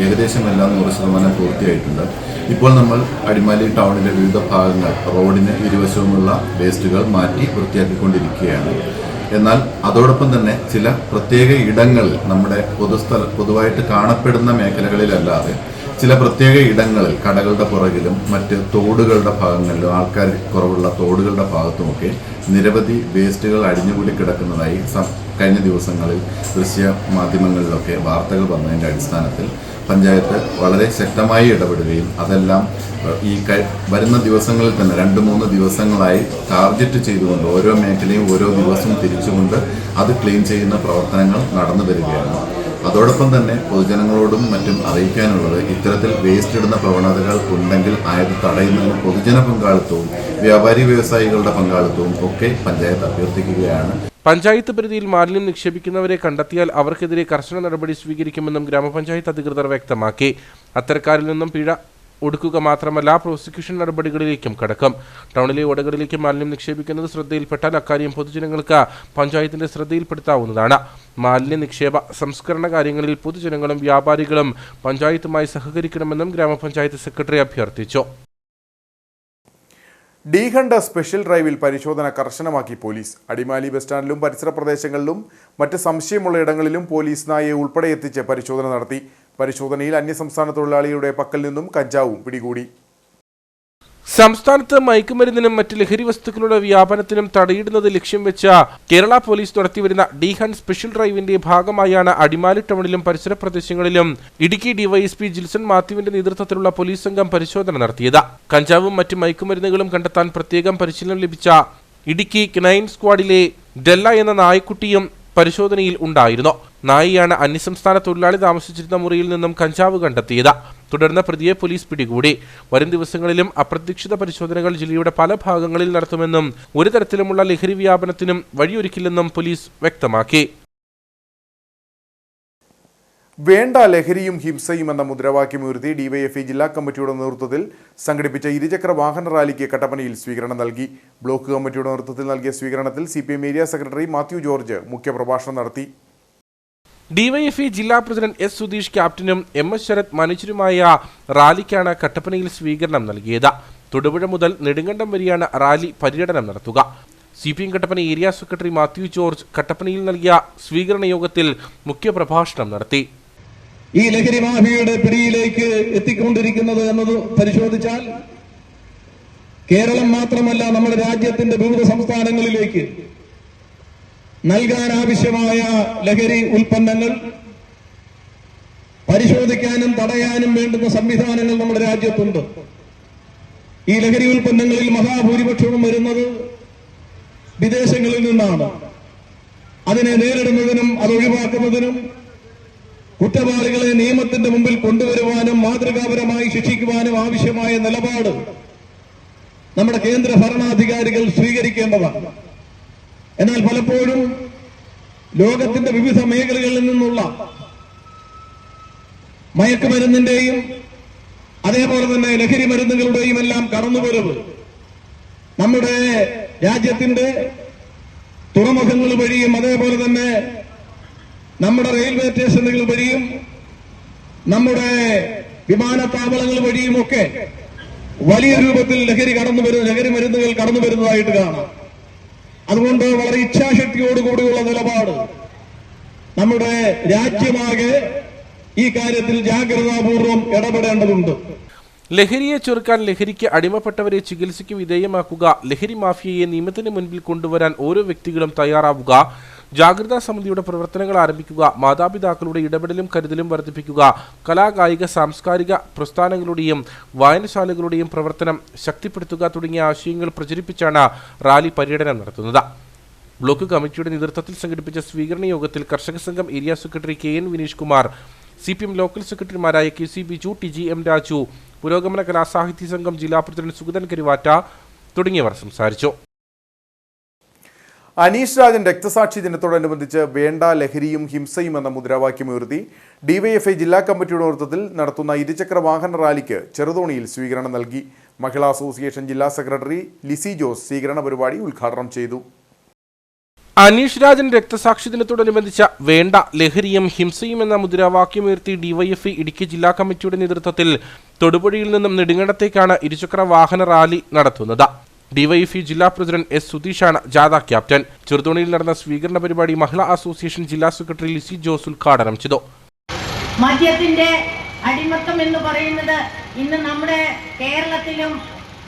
ഏകദേശം എല്ലാം 100% പൂർത്തിയായിട്ടുണ്ട്. ഇപ്പോൾ നമ്മൾ അടിമാലി ടൗണിലെ വിവിധ ഭാഗങ്ങൾ റോഡിന് ഇരുവശവുമുള്ള വേസ്റ്റുകൾ മാറ്റി വൃത്തിയാക്കിക്കൊണ്ടിരിക്കുകയാണ്. എന്നാൽ അതോടൊപ്പം തന്നെ ചില പ്രത്യേക ഇടങ്ങളിൽ നമ്മുടെ പൊതുവായിട്ട് കാണപ്പെടുന്ന മേഖലകളിലല്ലാതെ ചില പ്രത്യേക ഇടങ്ങളിൽ കടകളുടെ പുറകിലും മറ്റ് തോടുകളുടെ ഭാഗങ്ങളിലും ആൾക്കാർ കുറവുള്ള തോടുകളുടെ ഭാഗത്തുമൊക്കെ നിരവധി വേസ്റ്റുകൾ അടിഞ്ഞുകൂടി കിടക്കുന്നതായി കഴിഞ്ഞ ദിവസങ്ങളിൽ ദൃശ്യ മാധ്യമങ്ങളിലൊക്കെ വാർത്തകൾ വന്നതിൻ്റെ അടിസ്ഥാനത്തിൽ പഞ്ചായത്ത് വളരെ ശക്തമായി ഇടപെടുകയും അതെല്ലാം ഈ വരുന്ന ദിവസങ്ങളിൽ തന്നെ 2-3 ദിവസങ്ങളായി ടാർഗറ്റ് ചെയ്തുകൊണ്ട് ഓരോ മേഖലയും ഓരോ ദിവസവും തിരിച്ചുകൊണ്ട് അത് ക്ലീൻ ചെയ്യുന്ന പ്രവർത്തനങ്ങൾ നടന്നു വരികയാണ്. അതോടൊപ്പം തന്നെ പൊതുജനങ്ങളോടും മറ്റും അറിയിക്കാനുള്ളത് ഇത്തരത്തിൽ വേസ്റ്റ് ഇടുന്ന പ്രവണതകൾ ഉണ്ടെങ്കിൽ അത് തടയുന്നതിന് പൊതുജന പങ്കാളിത്തവും വ്യാപാരി വ്യവസായികളുടെ പങ്കാളിത്തവും ഒക്കെ പഞ്ചായത്ത് അഭ്യർത്ഥിക്കുകയാണ്. പഞ്ചായത്ത് പരിധിയിൽ മാലിന്യം നിക്ഷേപിക്കുന്നവരെ കണ്ടെത്തിയാൽ അവർക്കെതിരെ കർശന നടപടി സ്വീകരിക്കുമെന്നും ഗ്രാമപഞ്ചായത്ത് അധികൃതർ വ്യക്തമാക്കി. അത്തരക്കാരിൽ നിന്നും പിഴ ഒടുക്കുക മാത്രമല്ല പ്രോസിക്യൂഷൻ നടപടികളിലേക്കും കടക്കും. ടൗണിലെ ഓടകളിലേക്ക് മാലിന്യം നിക്ഷേപിക്കുന്നത് ശ്രദ്ധയിൽപ്പെട്ടാൽ അക്കാര്യം പൊതുജനങ്ങൾക്ക് പഞ്ചായത്തിന്റെ ശ്രദ്ധയിൽപ്പെടുത്താവുന്നതാണ്. മാലിന്യ നിക്ഷേപ സംസ്കരണ കാര്യങ്ങളിൽ പൊതുജനങ്ങളും വ്യാപാരികളും പഞ്ചായത്തുമായി സഹകരിക്കണമെന്നും ഗ്രാമപഞ്ചായത്ത് സെക്രട്ടറി അഭ്യർത്ഥിച്ചു. ഡീഹണ്ട സ്പെഷ്യൽ ഡ്രൈവിൽ പരിശോധന കർശനമാക്കി പോലീസ്. അടിമാലി ബസ് സ്റ്റാൻഡിലും പരിസര പ്രദേശങ്ങളിലും മറ്റ് സംശയമുള്ള ഇടങ്ങളിലും പോലീസ് നായയെ ഉൾപ്പെടെ എത്തിച്ച് പരിശോധന നടത്തി. പരിശോധനയിൽ അന്യസംസ്ഥാന തൊഴിലാളിയുടെ പക്കൽ നിന്നും കഞ്ചാവും പിടികൂടി. സംസ്ഥാനത്ത് മയക്കുമരുന്നിനും മറ്റ് ലഹരി വസ്തുക്കളുടെ വ്യാപനത്തിനും തടയിടുന്നത് ലക്ഷ്യം വെച്ച കേരള പോലീസ് നടത്തിവരുന്ന ഡീഹണ്ട് സ്പെഷ്യൽ ഡ്രൈവിന്റെ ഭാഗമായാണ് അടിമാലി ടൗണിലും പരിസര പ്രദേശങ്ങളിലും ഇടുക്കി ഡിവൈഎസ്പി ജിൽസൺ മാത്യുവിന്റെ നേതൃത്വത്തിലുള്ള പോലീസ് സംഘം പരിശോധന നടത്തിയത്. കഞ്ചാവും മറ്റ് മയക്കുമരുന്നുകളും കണ്ടെത്താൻ പ്രത്യേകം പരിശീലനം ലഭിച്ച ഇടുക്കി ക്നൈൻ സ്ക്വാഡിലെ ഡെല്ല എന്ന നായക്കുട്ടിയും പരിശോധനയിൽ ഉണ്ടായിരുന്നു. നായിയാണ് അന്യസംസ്ഥാന തൊഴിലാളി താമസിച്ചിരുന്ന മുറിയിൽ നിന്നും കഞ്ചാവ് കണ്ടെത്തിയത്. തുടർന്ന് പ്രതിയെ പോലീസ് പിടികൂടി. വരും ദിവസങ്ങളിലും അപ്രതീക്ഷിത പരിശോധനകൾ ജില്ലയുടെ പല ഭാഗങ്ങളിൽ നടത്തുമെന്നും ഒരു തരത്തിലുമുള്ള ലഹരി വ്യാപനത്തിനും വഴിയൊരുക്കില്ലെന്നും പോലീസ് വ്യക്തമാക്കി. വേണ്ട ലഹരിയും ഹിംസയും എന്ന മുദ്രാവാക്യമുയർത്തി ഡിവൈഎഫ്ഐ ജില്ലാ കമ്മിറ്റിയുടെ നേതൃത്വത്തിൽ സംഘടിപ്പിച്ച ഇരുചക്ര വാഹന റാലിക്ക് കട്ടപ്പനയിൽ സ്വീകരണം നൽകി. ബ്ലോക്ക് കമ്മിറ്റിയുടെ നേതൃത്വത്തിൽ നൽകിയ സ്വീകരണത്തിൽ CPM area secretary Mathew George മുഖ്യപ്രഭാഷണം നടത്തി. ഡിവൈഎഫ്ഐ ജില്ലാ പ്രസിഡന്റ് S. സുധീഷ് ക്യാപ്റ്റനും MS. ശരത് മാനേജരുമായ റാലിക്കാണ് കട്ടപ്പനയിൽ സ്വീകരണം നൽകിയത്. തൊടുപുഴ മുതൽ നെടുങ്കണ്ടം വരെയാണ് റാലി പര്യടനം നടത്തുക. CPM Kattappana area secretary Mathew George കട്ടപ്പനയിൽ നൽകിയ സ്വീകരണ യോഗത്തിൽ മുഖ്യപ്രഭാഷണം നടത്തി. ഈ ലഹരി മാഫിയയുടെ പിടിയിലേക്ക് എത്തിക്കൊണ്ടിരിക്കുന്നത് എന്നത് പരിശോധിച്ചാൽ കേരളം മാത്രമല്ല നമ്മുടെ രാജ്യത്തിന്റെ വിവിധ സംസ്ഥാനങ്ങളിലേക്ക് നൽകാൻ ആവശ്യമായ ലഹരി ഉൽപ്പന്നങ്ങൾ പരിശോധിക്കാനും തടയാനും വേണ്ടുന്ന സംവിധാനങ്ങൾ നമ്മുടെ രാജ്യത്തുണ്ട്. ഈ ലഹരി ഉൽപ്പന്നങ്ങളിൽ മഹാഭൂരിപക്ഷവും വരുന്നത് വിദേശങ്ങളിൽ നിന്നാണ്. അതിനെ നേരിടുന്നതിനും അത് ഒഴിവാക്കുന്നതിനും കുറ്റവാളികളെ നിയമത്തിന്റെ മുമ്പിൽ കൊണ്ടുവരുവാനും മാതൃകാപരമായി ശിക്ഷിക്കുവാനും ആവശ്യമായ നിലപാട് നമ്മുടെ കേന്ദ്ര ഭരണാധികാരികൾ സ്വീകരിക്കേണ്ടതാണ്. എന്നാൽ പലപ്പോഴും ലോകത്തിന്റെ വിവിധ മേഖലകളിൽ നിന്നുള്ള മയക്കുമരുന്നിന്റെയും അതേപോലെ തന്നെ ലഹരി മരുന്നുകളുടെയും എല്ലാം കടന്നുവരവ് നമ്മുടെ രാജ്യത്തിന്റെ തുറമുഖങ്ങൾ വഴിയും അതേപോലെ തന്നെ നമ്മുടെ റെയിൽവേ സ്റ്റേഷനുകൾ വഴിയും നമ്മുടെ വിമാനത്താവളങ്ങൾ വഴിയുമൊക്കെ വലിയ രൂപത്തിൽ ലഹരി മരുന്നുകൾ കടന്നു വരുന്നതായിട്ട് കാണാം. അതുകൊണ്ട് വളരെ ഇച്ഛാശക്തിയോടുകൂടിയുള്ള നിലപാട് നമ്മുടെ രാജ്യമാകെ ഈ കാര്യത്തിൽ ജാഗ്രതാപൂർവം ഇടപെടേണ്ടതുണ്ട്. ലഹരിയെ ചെറുക്കാൻ ലഹരിക്ക് അടിമപ്പെട്ടവരെ ചികിത്സയ്ക്ക് വിധേയമാക്കുക, ലഹരി മാഫിയയെ നിയമത്തിന് മുൻപിൽ കൊണ്ടുവരാൻ ഓരോ വ്യക്തികളും തയ്യാറാവുക, ജാഗ്രതാ സമിതിയുടെ പ്രവർത്തനങ്ങൾ ആരംഭിക്കുക, മാതാപിതാക്കളുടെ ഇടപെടലും കരുതലും വർദ്ധിപ്പിക്കുക, കലാകായിക സാംസ്കാരിക പ്രസ്ഥാനങ്ങളുടെയും വായനശാലകളുടെയും പ്രവർത്തനം ശക്തിപ്പെടുത്തുക തുടങ്ങിയ ആശയങ്ങൾ പ്രചരിപ്പിച്ചാണ് റാലി പര്യടനം നടത്തുന്നത്. ബ്ലോക്ക് കമ്മിറ്റിയുടെ നേതൃത്വത്തിൽ സംഘടിപ്പിച്ച സ്വീകരണ യോഗത്തിൽ കർഷക സംഘം area secretary KN Vineesh Kumar, CPM local സെക്രട്ടറിമാരായ KC ബിജു, TGM രാജു, പുരോഗമന കലാസാഹിത്യ സംഘം ജില്ലാ പ്രസിഡന്റ് സുഗതൻ കരിവാറ്റ തുടങ്ങിയവർ സംസാരിച്ചു. അനീഷ് രാജൻ രക്തസാക്ഷി ദിനത്തോടനുബന്ധിച്ച് വേണ്ട ലഹരിയും ഹിംസയും എന്ന മുദ്രാവാക്യമുയർത്തി DYFI ജില്ലാ കമ്മിറ്റിയുടെ നേതൃത്വത്തിൽ നടത്തുന്ന ഇരുചക്ര വാഹന റാലിക്ക് ചെറുതോണിയിൽ സ്വീകരണം നൽകി. മഹിളാ അസോസിയേഷൻ ജില്ലാ സെക്രട്ടറി ലിസി ജോസ് സ്വീകരണ പരിപാടി ഉദ്ഘാടനം ചെയ്തു. അനീഷ് രാജൻ രക്തസാക്ഷി ദിനത്തോടനുബന്ധിച്ച വേണ്ട ലഹരിയും ഹിംസയും എന്ന മുദ്രാവാക്യമുയർത്തി DYFI ഇടുക്കി ജില്ലാ കമ്മിറ്റിയുടെ നേതൃത്വത്തിൽ തൊടുപുഴയിൽ നിന്നും നെടുങ്കണ്ടത്തേക്കാണ് ഇരുചക്ര വാഹന റാലി നടത്തുന്നത്. DYFI ജില്ലാ പ്രസിഡന്റ് S സുധീഷാണ് ജാഥ ക്യാപ്റ്റൻ. ചെറുതോണിയിൽ നടന്ന സ്വീകരണ പരിപാടി മഹിളാ അസോസിയേഷൻ ജില്ലാ സെക്രട്ടറി ലിസി ജോസ് ഉദ്ഘാടനം ചെയ്തു. മദ്യത്തിന്റെ അടിമത്തം എന്ന് പറയുന്നത് ഇന്ന് നമ്മുടെ കേരളത്തിലും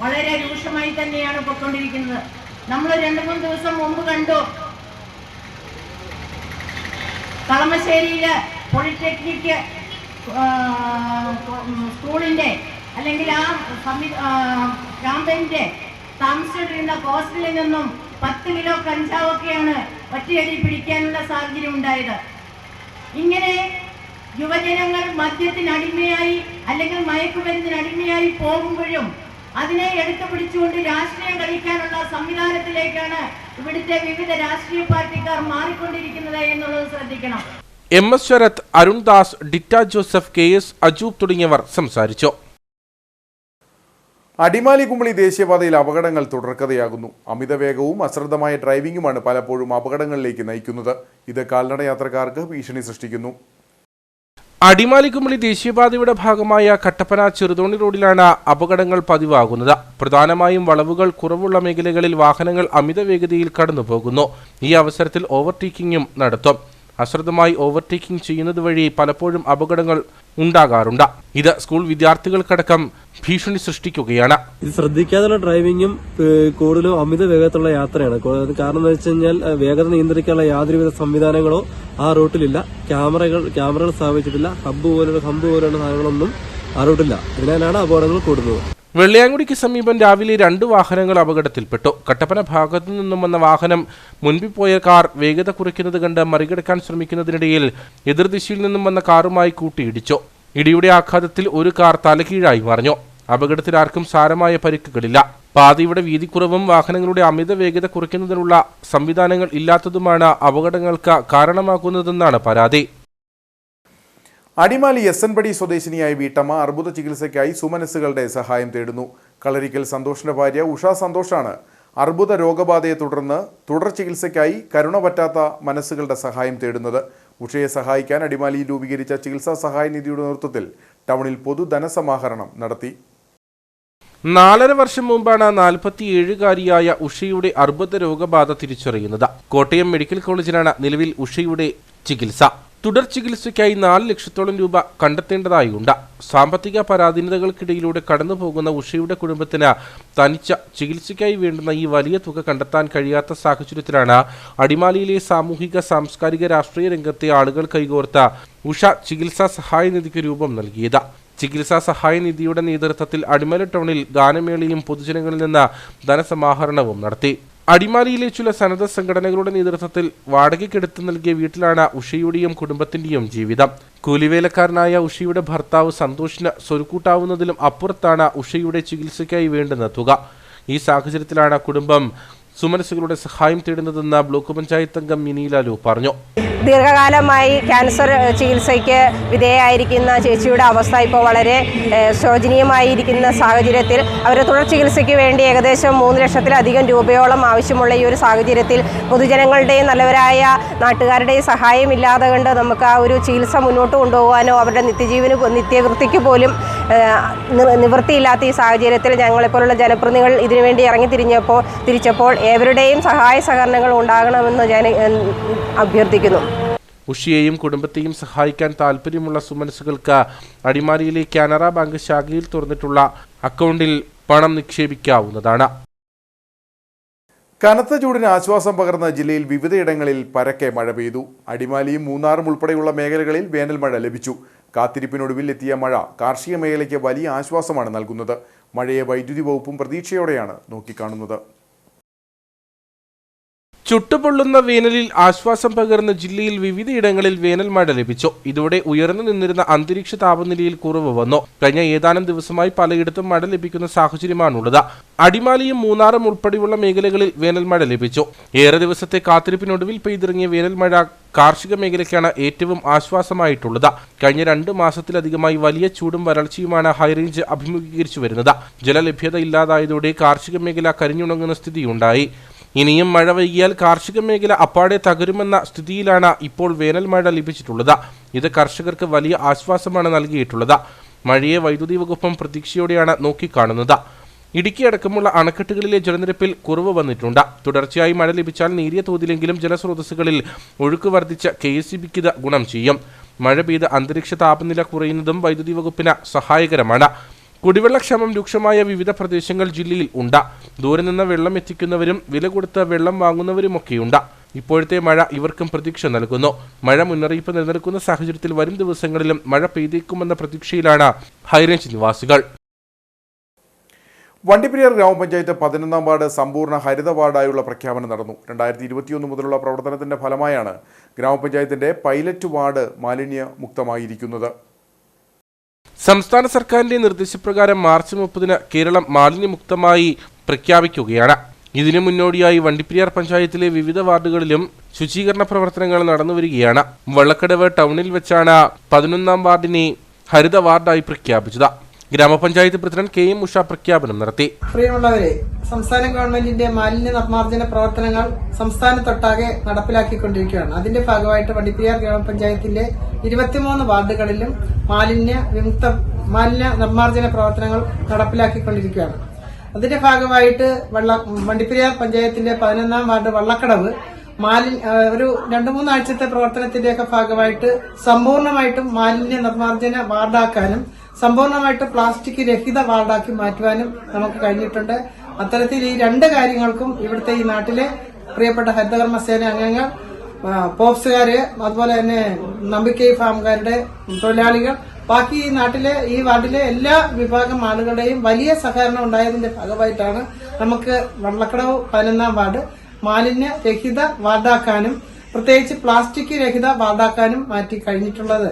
വളരെ രൂക്ഷമായി തന്നെയാണ് പൊയ്ക്കൊണ്ടിരിക്കുന്നത്. നമ്മൾ 2-3 ദിവസം മുമ്പ് കണ്ടു, കളമശ്ശേരിയില് പോളിടെക്നിക് സ്കൂളിന്റെ അല്ലെങ്കിൽ ആ ക്യാമ്പയിന്റെ താമസിച്ചിരുന്ന ഹോസ്റ്റലിൽ നിന്നും 10 കിലോ കഞ്ചാവൊക്കെയാണ് ഒറ്റയടി പിടിക്കാനുള്ള സാഹചര്യം ഉണ്ടായത്. ഇങ്ങനെ യുവജനങ്ങൾ മദ്യത്തിനടിമയായി അല്ലെങ്കിൽ മയക്കുമരുന്നിനടിമയായി പോകുമ്പോഴും അതിനെ എടുത്തു പിടിച്ചുകൊണ്ട് രാഷ്ട്രീയം കളിക്കാനുള്ള സംവിധാനത്തിലേക്കാണ് ഇവിടുത്തെ വിവിധ രാഷ്ട്രീയ പാർട്ടിക്കാർ മാറിക്കൊണ്ടിരിക്കുന്നത് എന്നുള്ളത് ശ്രദ്ധിക്കണം. MS Sarath, Arun Das, ഡിറ്റ Joseph, KS Ajoob തുടങ്ങിയവർ സംസാരിച്ചു. അടിമാലി കുമളി ദേശീയപാതയിൽ അപകടങ്ങൾ തുടർക്കഥയാകുന്നു. അമിതവേഗവും അശ്രദ്ധമായ ഡ്രൈവിംഗുമാണ് പലപ്പോഴും അപകടങ്ങളിലേക്ക് നയിക്കുന്നത്. ഇത് കാൽനട യാത്രക്കാർക്ക് ഭീഷണി സൃഷ്ടിക്കുന്നു. അടിമാലി കുമളി ദേശീയപാതയുടെ ഭാഗമായ കട്ടപ്പന ചെറുതോണി റോഡിലാണ് അപകടങ്ങൾ പതിവാകുന്നത്. പ്രധാനമായും വളവുകൾ കുറവുള്ള മേഖലകളിൽ വാഹനങ്ങൾ അമിത വേഗതയിൽ കടന്നുപോകുന്നു. ഈ അവസരത്തിൽ ഓവർടേക്കിംഗും നടത്തും. അശ്രദ്ധമായി ഓവർടേക്കിംഗ് ചെയ്യുന്നത് വഴി പലപ്പോഴും അപകടങ്ങൾ ഉണ്ടാകാറുണ്ട്. ഇത് സ്കൂൾ വിദ്യാർത്ഥികൾക്കടക്കം ഭീഷണി സൃഷ്ടിക്കുകയാണ്. ഇത് ശ്രദ്ധിക്കാതെയുള്ള ഡ്രൈവിംഗും കൂടുതലും അമിത വേഗത്തിലുള്ള യാത്രയാണ്. കാരണം എന്ന് വെച്ച് കഴിഞ്ഞാൽ വേഗത നിയന്ത്രിക്കാനുള്ള യാതൊരുവിധ സംവിധാനങ്ങളോ ആ റൂട്ടിലില്ല. ക്യാമറകൾ സ്ഥാപിച്ചിട്ടില്ല. ഹബ്ബ് പോലുള്ള സാധനങ്ങളൊന്നും ആ റൂട്ടില്ല. ഇതിനാലാണ് അപകടങ്ങൾ കൂടുന്നത്. വെള്ളിയാങ്കുടിക്ക് സമീപം രാവിലെ 2 വാഹനങ്ങൾ അപകടത്തിൽപ്പെട്ടു. കട്ടപ്പന ഭാഗത്തു നിന്നും വന്ന വാഹനം മുൻപിൽ പോയ കാർ വേഗത കുറയ്ക്കുന്നത് കണ്ട് മറികടക്കാൻ ശ്രമിക്കുന്നതിനിടയിൽ എതിർദിശയിൽ നിന്നും വന്ന കാറുമായി കൂട്ടിയിടിച്ചു. ഇടിയുടെ ആഘാതത്തിൽ ഒരു കാർ തലകീഴായി മറിഞ്ഞു. അപകടത്തിൽ ആർക്കും സാരമായ പരിക്കുകളില്ല. പാതയുടെ വീതിക്കുറവും വാഹനങ്ങളുടെ അമിത വേഗത കുറയ്ക്കുന്നതിനുള്ള സംവിധാനങ്ങൾ ഇല്ലാത്തതുമാണ് അപകടങ്ങൾക്ക് കാരണമാകുന്നതെന്നാണ് പരാതി. അടിമാലി SN പടി സ്വദേശിനിയായ വീട്ടമ്മ അർബുദ ചികിത്സയ്ക്കായി സുമനസ്സുകളുടെ സഹായം തേടുന്നു. കളരിക്കൽ സന്തോഷിന്റെ ഭാര്യ ഉഷ സന്തോഷാണ് അർബുദ രോഗബാധയെ തുടർന്ന് തുടർ ചികിത്സയ്ക്കായി കരുണ പറ്റാത്ത മനസ്സുകളുടെ സഹായം തേടുന്നത്. ഉഷയെ സഹായിക്കാൻ അടിമാലിയിൽ രൂപീകരിച്ച ചികിത്സാ സഹായ നിധിയുടെ നേതൃത്വത്തിൽ ടൗണിൽ പൊതു ധനസമാഹരണം നടത്തി. 4.5 വർഷം മുമ്പാണ് 47-കാരിയായ ഉഷയുടെ അർബുദ രോഗബാധ തിരിച്ചറിയുന്നത്. കോട്ടയം മെഡിക്കൽ കോളേജിലാണ് നിലവിൽ ഉഷയുടെ ചികിത്സ. തുടർ ചികിത്സയ്ക്കായി 4 ലക്ഷത്തോളം രൂപ കണ്ടെത്തേണ്ടതായുണ്ട്. സാമ്പത്തിക പരാധീനതകൾക്കിടയിലൂടെ കടന്നുപോകുന്ന ഉഷയുടെ കുടുംബത്തിന് തനിച്ച ചികിത്സയ്ക്കായി വേണ്ടുന്ന ഈ വലിയ തുക കണ്ടെത്താൻ കഴിയാത്ത സാഹചര്യത്തിലാണ് അടിമാലിയിലെ സാമൂഹിക, സാംസ്കാരിക, രാഷ്ട്രീയ രംഗത്തെ ആളുകൾ കൈകോർത്ത ഉഷ ചികിത്സാ സഹായ നിധിക്ക് രൂപം നൽകിയത്. ചികിത്സാ സഹായ നിധിയുടെ നേതൃത്വത്തിൽ അടിമാലി ടൗണിൽ ഗാനമേളയും പൊതുജനങ്ങളിൽ നിന്ന് ധനസമാഹരണവും നടത്തി. അടിമാലിയിലെ ചില സന്നദ്ധ സംഘടനകളുടെ നേതൃത്വത്തിൽ വാടകയ്ക്കെടുത്ത് നൽകിയ വീട്ടിലാണ് ഉഷയുടെയും കുടുംബത്തിന്റെയും ജീവിതം. കൂലിവേലക്കാരനായ ഉഷയുടെ ഭർത്താവ് സന്തോഷിന് സ്വരുക്കൂട്ടാവുന്നതിലും അപ്പുറത്താണ് ഉഷയുടെ ചികിത്സയ്ക്കായി വേണ്ടുന്ന തുക. ഈ സാഹചര്യത്തിലാണ് കുടുംബം സുമനസുകളുടെ സഹായം തേടുന്നതെന്ന് ബ്ലോക്ക് പഞ്ചായത്ത് അംഗം മിനിലാലു പറഞ്ഞു. ദീർഘകാലമായി ക്യാൻസർ ചികിത്സയ്ക്ക് വിധേയമായിരിക്കുന്ന ചേച്ചിയുടെ അവസ്ഥ ഇപ്പോൾ വളരെ ശോചനീയമായിരിക്കുന്ന സാഹചര്യത്തിൽ അവർ തുടർ ചികിത്സയ്ക്ക് വേണ്ടി ഏകദേശം 3 ലക്ഷത്തിലധികം രൂപയോളം ആവശ്യമുള്ള ഈ ഒരു സാഹചര്യത്തിൽ പൊതുജനങ്ങളുടെയും നല്ലവരായ നാട്ടുകാരുടെയും സഹായമില്ലാതെ കൊണ്ട് നമുക്ക് ആ ഒരു ചികിത്സ മുന്നോട്ട് കൊണ്ടുപോകാനോ അവരുടെ നിത്യവൃത്തിക്ക് പോലും നിവൃത്തിയില്ലാത്ത ഈ സാഹചര്യത്തിൽ ഞങ്ങളെപ്പോലുള്ള ജനപ്രതിനിധികൾ ഇതിനുവേണ്ടി തിരിച്ചപ്പോൾ ഏവരുടെയും സഹായ സഹകരണങ്ങൾ ഉണ്ടാകണമെന്ന് ഞാൻ അഭ്യർത്ഥിക്കുന്നു. ഉഷയെയും കുടുംബത്തെയും സഹായിക്കാൻ താൽപ്പര്യമുള്ള സുമനസുകൾക്ക് അടിമാലിയിലെ കാനറ ബാങ്ക് ശാഖയിൽ തുറന്നിട്ടുള്ള അക്കൗണ്ടിൽ പണം നിക്ഷേപിക്കാവുന്നതാണ്. കനത്ത ചൂടിന് ആശ്വാസം പകർന്ന ജില്ലയിൽ വിവിധയിടങ്ങളിൽ പരക്കെ മഴ പെയ്തു. അടിമാലിയും മൂന്നാറും ഉൾപ്പെടെയുള്ള മേഖലകളിൽ വേനൽ മഴ ലഭിച്ചു. കാത്തിരിപ്പിനൊടുവിൽ എത്തിയ മഴ കാർഷിക മേഖലയ്ക്ക് വലിയ ആശ്വാസമാണ് നൽകുന്നത്. മഴയെ വൈദ്യുതി വകുപ്പും പ്രതീക്ഷയോടെയാണ് നോക്കിക്കാണുന്നത്. ചുട്ടുപൊള്ളുന്ന വേനലിൽ ആശ്വാസം പകർന്ന ജില്ലയിൽ വിവിധയിടങ്ങളിൽ വേനൽ മഴ ലഭിച്ചു. ഇതോടെ ഉയർന്നു നിന്നിരുന്ന അന്തരീക്ഷ താപനിലയിൽ കുറവ് വന്നു. കഴിഞ്ഞ ഏതാനും ദിവസമായി പലയിടത്തും മഴ ലഭിക്കുന്ന സാഹചര്യമാണുള്ളത്. അടിമാലിയും മൂന്നാറും ഉൾപ്പെടെയുള്ള മേഖലകളിൽ വേനൽ മഴ ലഭിച്ചു. ഏറെ ദിവസത്തെ കാത്തിരിപ്പിനൊടുവിൽ പെയ്തിറങ്ങിയ വേനൽ മഴ കാർഷിക മേഖലയ്ക്കാണ് ഏറ്റവും ആശ്വാസമായിട്ടുള്ളത്. കഴിഞ്ഞ 2 മാസത്തിലധികമായി വലിയ ചൂടും വരൾച്ചയുമാണ് ഹൈറേഞ്ച് അഭിമുഖീകരിച്ചു വരുന്നത്. ജലലഭ്യത ഇല്ലാതായതോടെ കാർഷിക മേഖല കരിഞ്ഞുണങ്ങുന്ന സ്ഥിതിയുണ്ടായി. ഇനിയും മഴ വൈകിയാൽ കാർഷിക മേഖല അപ്പാടെ തകരുമെന്ന സ്ഥിതിയിലാണ് ഇപ്പോൾ വേനൽ മഴ ലഭിച്ചിട്ടുള്ളത്. ഇത് കർഷകർക്ക് വലിയ ആശ്വാസമാണ് നൽകിയിട്ടുള്ളത്. മഴയെ വൈദ്യുതി വകുപ്പും പ്രതീക്ഷയോടെയാണ് നോക്കിക്കാണുന്നത്. ഇടുക്കി അടക്കമുള്ള അണക്കെട്ടുകളിലെ ജലനിരപ്പിൽ കുറവ് വന്നിട്ടുണ്ട്. തുടർച്ചയായി മഴ ലഭിച്ചാൽ നേരിയ തോതിലെങ്കിലും ജലസ്രോതസ്സുകളിൽ ഒഴുക്ക് വർദ്ധിച്ച് KSEBക്ക് ഇത് ഗുണം ചെയ്യും. മഴ പെയ്ത് അന്തരീക്ഷ താപനില കുറയുന്നതും വൈദ്യുതി വകുപ്പിന് സഹായകരമാണ്. കുടിവെള്ളക്ഷാമം രൂക്ഷമായ വിവിധ പ്രദേശങ്ങൾ ജില്ലയിൽ ഉണ്ട്. ദൂരെ നിന്ന് വെള്ളം എത്തിക്കുന്നവരും വില കൊടുത്ത് വെള്ളം വാങ്ങുന്നവരുമൊക്കെയുണ്ട്. ഇപ്പോഴത്തെ മഴ ഇവർക്കും പ്രതീക്ഷ നൽകുന്നു. മഴ മുന്നറിയിപ്പ് നിലനിൽക്കുന്ന സാഹചര്യത്തിൽ വരും ദിവസങ്ങളിലും മഴ പെയ്തേക്കുമെന്ന പ്രതീക്ഷയിലാണ് ഹൈറേഞ്ച് നിവാസികൾ. വണ്ടിപ്പെരിയാർ ഗ്രാമപഞ്ചായത്ത് 11ാം വാർഡ് സമ്പൂർണ്ണ ഹരിത വാർഡായുള്ള പ്രഖ്യാപനം നടന്നു. 2021 മുതലുള്ള പ്രവർത്തനത്തിന്റെ ഫലമായാണ് ഗ്രാമപഞ്ചായത്തിന്റെ പൈലറ്റ് വാർഡ് മാലിന്യമുക്തമായിരിക്കുന്നത്. സംസ്ഥാന സർക്കാരിന്റെ നിർദ്ദേശപ്രകാരം മാർച്ച് 30-ന് കേരളം മാലിന്യമുക്തമായി പ്രഖ്യാപിക്കുകയാണ്. ഇതിനു മുന്നോടിയായി വണ്ടിപ്പെരിയാർ പഞ്ചായത്തിലെ വിവിധ വാർഡുകളിലും ശുചീകരണ പ്രവർത്തനങ്ങൾ നടന്നുവരികയാണ്. വള്ളക്കടവ് ടൗണിൽ വെച്ചാണ് 11ാം വാർഡിനെ ഹരിത വാർഡായി പ്രഖ്യാപിച്ചത്. ഗ്രാമപഞ്ചായത്ത് പ്രസിഡന്റ് KM ഉഷ പ്രഖ്യാപനം നടത്തി. പ്രിയമുള്ളവരെ, സംസ്ഥാന ഗവൺമെന്റിന്റെ മാലിന്യ നിർമ്മാർജ്ജന പ്രവർത്തനങ്ങൾ സംസ്ഥാനത്തൊട്ടാകെ നടപ്പിലാക്കിക്കൊണ്ടിരിക്കുകയാണ്. അതിന്റെ ഭാഗമായിട്ട് വണ്ടിപ്പെരിയാർ ഗ്രാമപഞ്ചായത്തിന്റെ 23 വാർഡുകളിലും മാലിന്യ നിർമ്മാർജ്ജന പ്രവർത്തനങ്ങൾ നടപ്പിലാക്കിക്കൊണ്ടിരിക്കുകയാണ്. അതിന്റെ ഭാഗമായിട്ട് വണ്ടിപ്പെരിയാർ പഞ്ചായത്തിന്റെ 11ാം വാർഡ് വള്ളക്കടവ് ഒരു 2-3 ആഴ്ചത്തെ പ്രവർത്തനത്തിന്റെയൊക്കെ ഭാഗമായിട്ട് സമ്പൂർണ്ണമായിട്ടും മാലിന്യ നിർമ്മാർജ്ജന വാർഡാക്കാനും സമ്പൂർണ്ണമായിട്ട് പ്ലാസ്റ്റിക് രഹിത വാർഡാക്കി മാറ്റുവാനും നമുക്ക് കഴിഞ്ഞിട്ടുണ്ട്. അത്തരത്തിൽ ഈ 2 കാര്യങ്ങൾക്കും ഇവിടുത്തെ ഈ നാട്ടിലെ പ്രിയപ്പെട്ട ഹരിതകർമ്മസേന അംഗങ്ങൾ, പോപ്സുകാര്, അതുപോലെ തന്നെ നമ്പിക്കൈ ഫാമുകാരുടെ തൊഴിലാളികൾ, ബാക്കി ഈ വാർഡിലെ എല്ലാ വിഭാഗം ആളുകളുടെയും വലിയ സഹകരണം ഉണ്ടായതിന്റെ ഭാഗമായിട്ടാണ് നമുക്ക് വള്ളക്കടവ് 11ാം വാർഡ് മാലിന്യ രഹിത വാർഡാക്കാനും പ്രത്യേകിച്ച് പ്ലാസ്റ്റിക് രഹിത വാർഡാക്കാനും മാറ്റി കഴിഞ്ഞിട്ടുള്ളത്.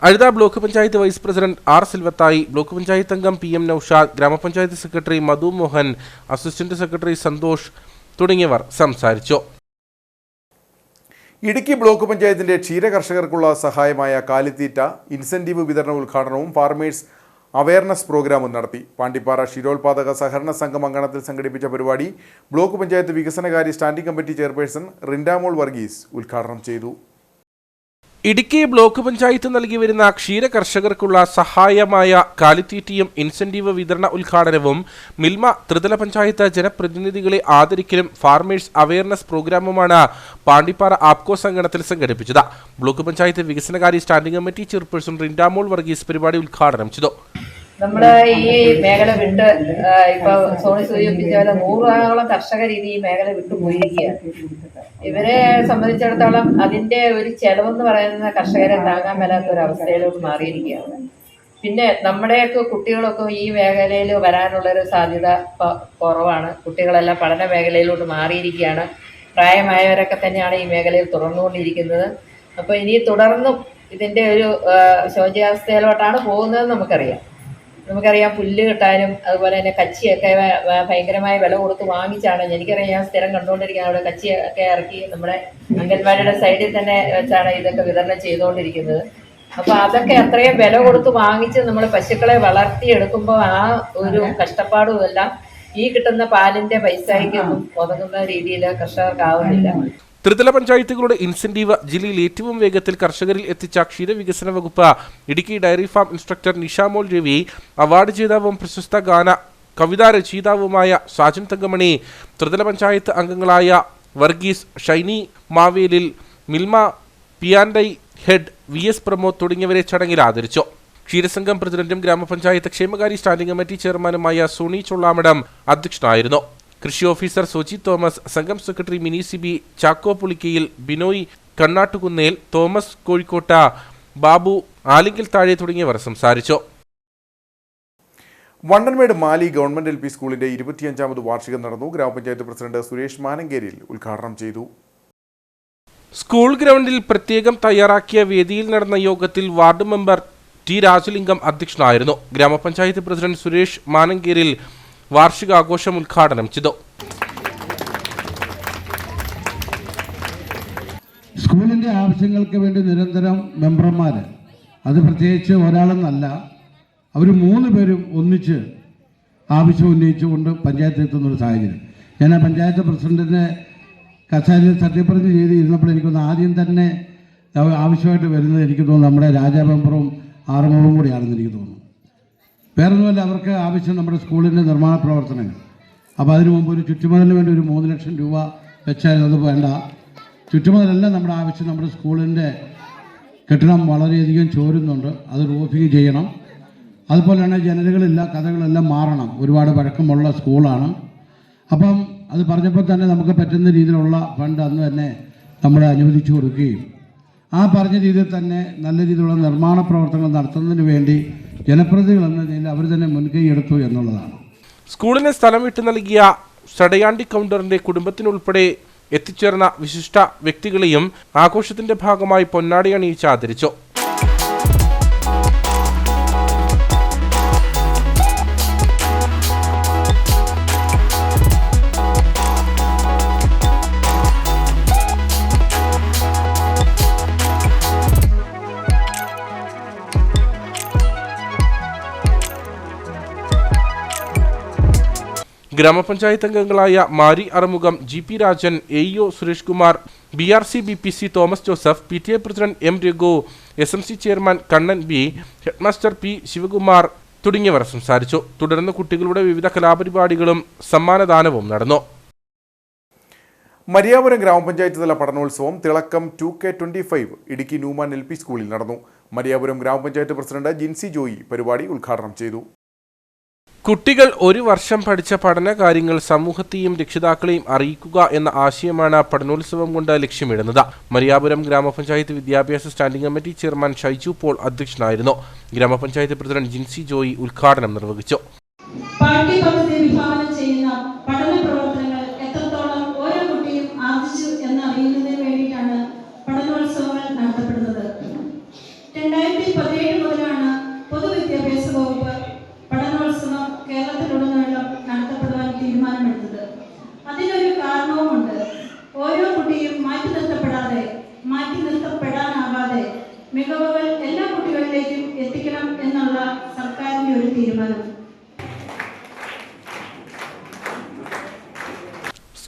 Azhutha block panchayat vice president R സിൽവത്തായി, ബ്ലോക്ക് പഞ്ചായത്ത് അംഗം PM നൌഷാദ്, ഗ്രാമപഞ്ചായത്ത് secretary Madhu Mohan, assistant secretary Santhosh തുടങ്ങിയവർ സംസാരിച്ചു. ഇടുക്കി ബ്ലോക്ക് പഞ്ചായത്തിന്റെ ക്ഷീരകർഷകർക്കുള്ള സഹായമായ കാലിത്തീറ്റ ഇൻസെന്റീവ് വിതരണ ഉദ്ഘാടനവും ഫാർമേഴ്സ് അവയർനെസ് പ്രോഗ്രാമും നടത്തി. പാണ്ടിപ്പാറ ക്ഷീരോത്പാദക സഹകരണ സംഘം അങ്കണത്തിൽ സംഘടിപ്പിച്ച പരിപാടി ബ്ലോക്ക് പഞ്ചായത്ത് വികസനകാര്യ standing committee chairperson Rindamol Varghese ഉദ്ഘാടനം ചെയ്തു. ഇടുക്കി ബ്ലോക്ക് പഞ്ചായത്ത് നൽകി വരുന്ന ക്ഷീര കർഷകർക്കുള്ള സഹായമായ കാലിത്തീറ്റയും ഇൻസെന്റീവ് വിതരണ ഉദ്ഘാടനവും മിൽമ ത്രിതല പഞ്ചായത്ത് ജനപ്രതിനിധികളെ ആദരിക്കലും ഫാർമേഴ്സ് അവയർനെസ് പ്രോഗ്രാമുമാണ് പാണ്ടിപ്പാറ ആപ്കോ സംഗമത്തിൽ സംഘടിപ്പിച്ചത്. ബ്ലോക്ക് പഞ്ചായത്ത് വികസനകാര്യ standing committee chairperson Rindamol Varghese പരിപാടി ഉദ്ഘാടനം ചെയ്തു. നമ്മള് ഈ മേഖല വിട്ട് ഇപ്പൊ സോണി സൂചിപ്പിച്ച പോലെ 100ഓളം കർഷകർ ഈ മേഖല വിട്ടു പോയിരിക്കുകയാണ്. ഇവരെ സംബന്ധിച്ചിടത്തോളം അതിന്റെ ഒരു ചെലവെന്ന് പറയുന്ന കർഷകരെ താങ്ങാൻ മേലാത്ത ഒരു അവസ്ഥയിലോട്ട് മാറിയിരിക്കുകയാണ്. പിന്നെ നമ്മുടെയൊക്കെ കുട്ടികളൊക്കെ ഈ മേഖലയിൽ വരാനുള്ളൊരു സാധ്യത കുറവാണ്. കുട്ടികളെല്ലാം പഠന മേഖലയിലോട്ട് മാറിയിരിക്കുകയാണ്. പ്രായമായവരൊക്കെ തന്നെയാണ് ഈ മേഖലയിൽ തുടർന്നുകൊണ്ടിരിക്കുന്നത്. അപ്പോൾ ഇനി തുടർന്നും ഇതിന്റെ ഒരു ശോച്യാവസ്ഥയിലോട്ടാണ് പോകുന്നതെന്ന് നമുക്കറിയാം. പുല്ല് കിട്ടാനും അതുപോലെ തന്നെ കച്ചിയൊക്കെ ഭയങ്കരമായ വില കൊടുത്ത് വാങ്ങിച്ചാണ്. എനിക്കറിയാം, ഞാൻ സ്ഥിരം കണ്ടുകൊണ്ടിരിക്കുന്നത്. അവിടെ കച്ചിയൊക്കെ ഇറക്കി നമ്മുടെ അംഗൻവാടിയുടെ സൈഡിൽ തന്നെ വെച്ചാണ് ഇതൊക്കെ വിതരണം ചെയ്തുകൊണ്ടിരിക്കുന്നത്. അപ്പോൾ അതൊക്കെ അത്രയും വില കൊടുത്ത് വാങ്ങിച്ച് നമ്മൾ പശുക്കളെ വളർത്തിയെടുക്കുമ്പോൾ ആ ഒരു കഷ്ടപ്പാടും എല്ലാം ഈ കിട്ടുന്ന പാലിന്റെ പൈസയ്ക്കൊന്നും ഒതുങ്ങുന്ന രീതിയിൽ കർഷകർക്കാവുന്നില്ല. ത്രിതല പഞ്ചായത്തുകളുടെ ഇൻസെന്റീവ് ജില്ലയിൽ ഏറ്റവും വേഗത്തിൽ കർഷകരിൽ എത്തിച്ച ക്ഷീരവികസന വകുപ്പ് Idukki dairy farm instructor Nishamol Ravi, award ജേതാവും പ്രശസ്ത ഗാന കവിതാ രചയിതാവുമായ സാജൻ തങ്കമണി, ത്രിതല പഞ്ചായത്ത് അംഗങ്ങളായ Varghese, Shiny Mavelil, Milma P and I head, VS Pramod തുടങ്ങിയവരെ ചടങ്ങിൽ ആദരിച്ചു. ക്ഷീരസംഘം പ്രസിഡന്റും ഗ്രാമപഞ്ചായത്ത് ക്ഷേമകാര്യ സ്റ്റാൻഡിംഗ് കമ്മിറ്റി ചെയർമാനുമായ സോണി ചൊള്ളാമഠം അധ്യക്ഷനായിരുന്നു. കൃഷി ഓഫീസർ സോജി തോമസ്, സംഘം സെക്രട്ടറി മിനി സിബി, ചാക്കോ പുളിക്കയിൽ, ബിനോയ് കണ്ണാട്ടുകുന്നേൽ, തോമസ് കോഴിക്കോട്ട, ബാബു ആലിങ്കൽ താഴെ തുടങ്ങിയവർ സംസാരിച്ചു. വണ്ടൻമേട് മാലി ഗവൺമെന്റ് LP സ്കൂളിന്റെ 25ാമത് വാർഷികം നടന്നു. ഗ്രാമപഞ്ചായത്ത് പ്രസിഡന്റ് സുരേഷ് മാനങ്കേരിൽ ഉദ്ഘാടനം ചെയ്തു. സ്കൂൾ ഗ്രൗണ്ടിൽ പ്രത്യേകം തയ്യാറാക്കിയ വേദിയിൽ നടന്ന യോഗത്തിൽ വാർഡ് മെമ്പർ T രാജലിംഗം അധ്യക്ഷനായിരുന്നു. ഗ്രാമപഞ്ചായത്ത് പ്രസിഡന്റ് സുരേഷ് മാനങ്കേരിൽ വാർഷികാഘോഷം ഉദ്ഘാടനം ചെയ്തു. സ്കൂളിൻ്റെ ആവശ്യങ്ങൾക്ക് വേണ്ടി നിരന്തരം മെമ്പർമാർ, അത് പ്രത്യേകിച്ച് ഒരാളെന്നല്ല, അവർ 3 പേരും ഒന്നിച്ച് ആവശ്യം ഉന്നയിച്ചുകൊണ്ട് പഞ്ചായത്തിൽ എത്തുന്നൊരു സാഹചര്യം. ഞാൻ ആ പഞ്ചായത്ത് പ്രസിഡന്റിനെ കസാലയിൽ സത്യപ്രതിജ്ഞ ചെയ്ത് ഇരുന്നപ്പോൾ എനിക്കൊന്ന് ആദ്യം തന്നെ ആവശ്യമായിട്ട് വരുന്നത് എനിക്ക് തോന്നുന്നു നമ്മുടെ രാജാമെമ്പറും ആറുമുഖവും കൂടിയാണെന്ന് എനിക്ക് തോന്നുന്നു. വേറൊന്നുമല്ല, അവർക്ക് ആവശ്യം നമ്മുടെ സ്കൂളിൻ്റെ നിർമ്മാണ പ്രവർത്തനങ്ങൾ. അപ്പോൾ അതിനു മുമ്പ് ഒരു ചുറ്റുമതിലിന് വേണ്ടി ഒരു 3 ലക്ഷം രൂപ വെച്ചാൽ അത് വേണ്ട. ചുറ്റുമതിലല്ല നമ്മുടെ ആവശ്യം. നമ്മുടെ സ്കൂളിൻ്റെ കെട്ടിടം വളരെയധികം ചോരുന്നുണ്ട്, അത് റൂഫിങ് ചെയ്യണം. അതുപോലെ തന്നെ ജനലുകളില്ല, കഥകളെല്ലാം മാറണം. ഒരുപാട് പഴക്കമുള്ള സ്കൂളാണ്. അപ്പം അത് പറഞ്ഞപ്പോൾ തന്നെ നമുക്ക് പറ്റുന്ന രീതിയിലുള്ള ഫണ്ട് അന്ന് തന്നെ നമ്മൾ അനുവദിച്ചു കൊടുക്കുകയും ആ പറഞ്ഞ രീതിയിൽ തന്നെ നല്ല രീതിയിലുള്ള നിർമ്മാണ പ്രവർത്തനങ്ങൾ നടത്തുന്നതിന് വേണ്ടി ജനപ്രതിനിധികൾ എന്ന നിലയിൽ അവർ തന്നെ മുൻകൈ എടുത്തു എന്നുള്ളതാണ്. സ്കൂളിന് സ്ഥലം വിട്ടു നൽകിയ സടയാണ്ടി കൗണ്ടറിന്റെ കുടുംബത്തിനുൾപ്പെടെ എത്തിച്ചേർന്ന വിശിഷ്ട വ്യക്തികളെയും ആഘോഷത്തിന്റെ ഭാഗമായി പൊന്നാടി അണിയിച്ച് ആദരിച്ചു. ഗ്രാമപഞ്ചായത്ത് അംഗങ്ങളായ Mari Arumugam, GP Rajan, AEO Suresh Kumar, BRC BPC Thomas Joseph, PTA president M Raghu, SMC chairman Kannan B, headmaster P Sivakumar തുടങ്ങിയവർ സംസാരിച്ചു. തുടർന്ന് കുട്ടികളുടെ വിവിധ കലാപരിപാടികളും സമ്മാനദാനവും നടന്നു. മരിയാപുരം ഗ്രാമപഞ്ചായത്ത് തല പഠനോത്സവം തിളക്കം 2K25 ഇടുക്കി ന്യൂമാൻ LP സ്കൂളിൽ നടന്നു. മരിയാപുരം ഗ്രാമപഞ്ചായത്ത് പ്രസിഡന്റ് ജിൻസി ജോയി പരിപാടി ഉദ്ഘാടനം ചെയ്തു. കുട്ടികൾ 1 വർഷം പഠിച്ച പഠന കാര്യങ്ങൾ സമൂഹത്തെയും രക്ഷിതാക്കളെയും അറിയിക്കുക എന്ന ആശയമാണ് പഠനോത്സവം കൊണ്ട് ലക്ഷ്യമിടുന്നത്. മരിയാപുരം ഗ്രാമപഞ്ചായത്ത് വിദ്യാഭ്യാസ standing committee chairman Shaiju Paul അധ്യക്ഷനായിരുന്നു. ഗ്രാമപഞ്ചായത്ത് പ്രസിഡന്റ് ജിൻസി ജോയി ഉദ്ഘാടനം നിർവഹിച്ചു. പാഠ്യപദ്ധതി വിഭാവനം ചെയ്യുന്ന പഠന പ്രവർത്തനങ്ങൾ എത്രത്തോളം ഓരോ കുട്ടിയും ആർജിച്ചു എന്നറിയുന്നതിന് വേണ്ടിയിട്ടാണ് പഠനോത്സവങ്ങൾ നടത്തപ്പെടുന്നത്. 2017 മുതലാണ് പൊതുവിദ്യാഭ്യാസ വകുപ്പ് പഠനോത്സവം കേരളത്തിലുടനീളം നടത്തപ്പെടുവാൻ തീരുമാനമെടുത്തത്. അതിനൊരു കാരണവുമുണ്ട്. ഓരോ കുട്ടിയും മാറ്റി നിർത്തപ്പെടാനാവാതെ മികവുകൾ എല്ലാ കുട്ടികളിലേക്കും എത്തിക്കണം എന്നുള്ള സർക്കാരിന്റെ ഒരു തീരുമാനം.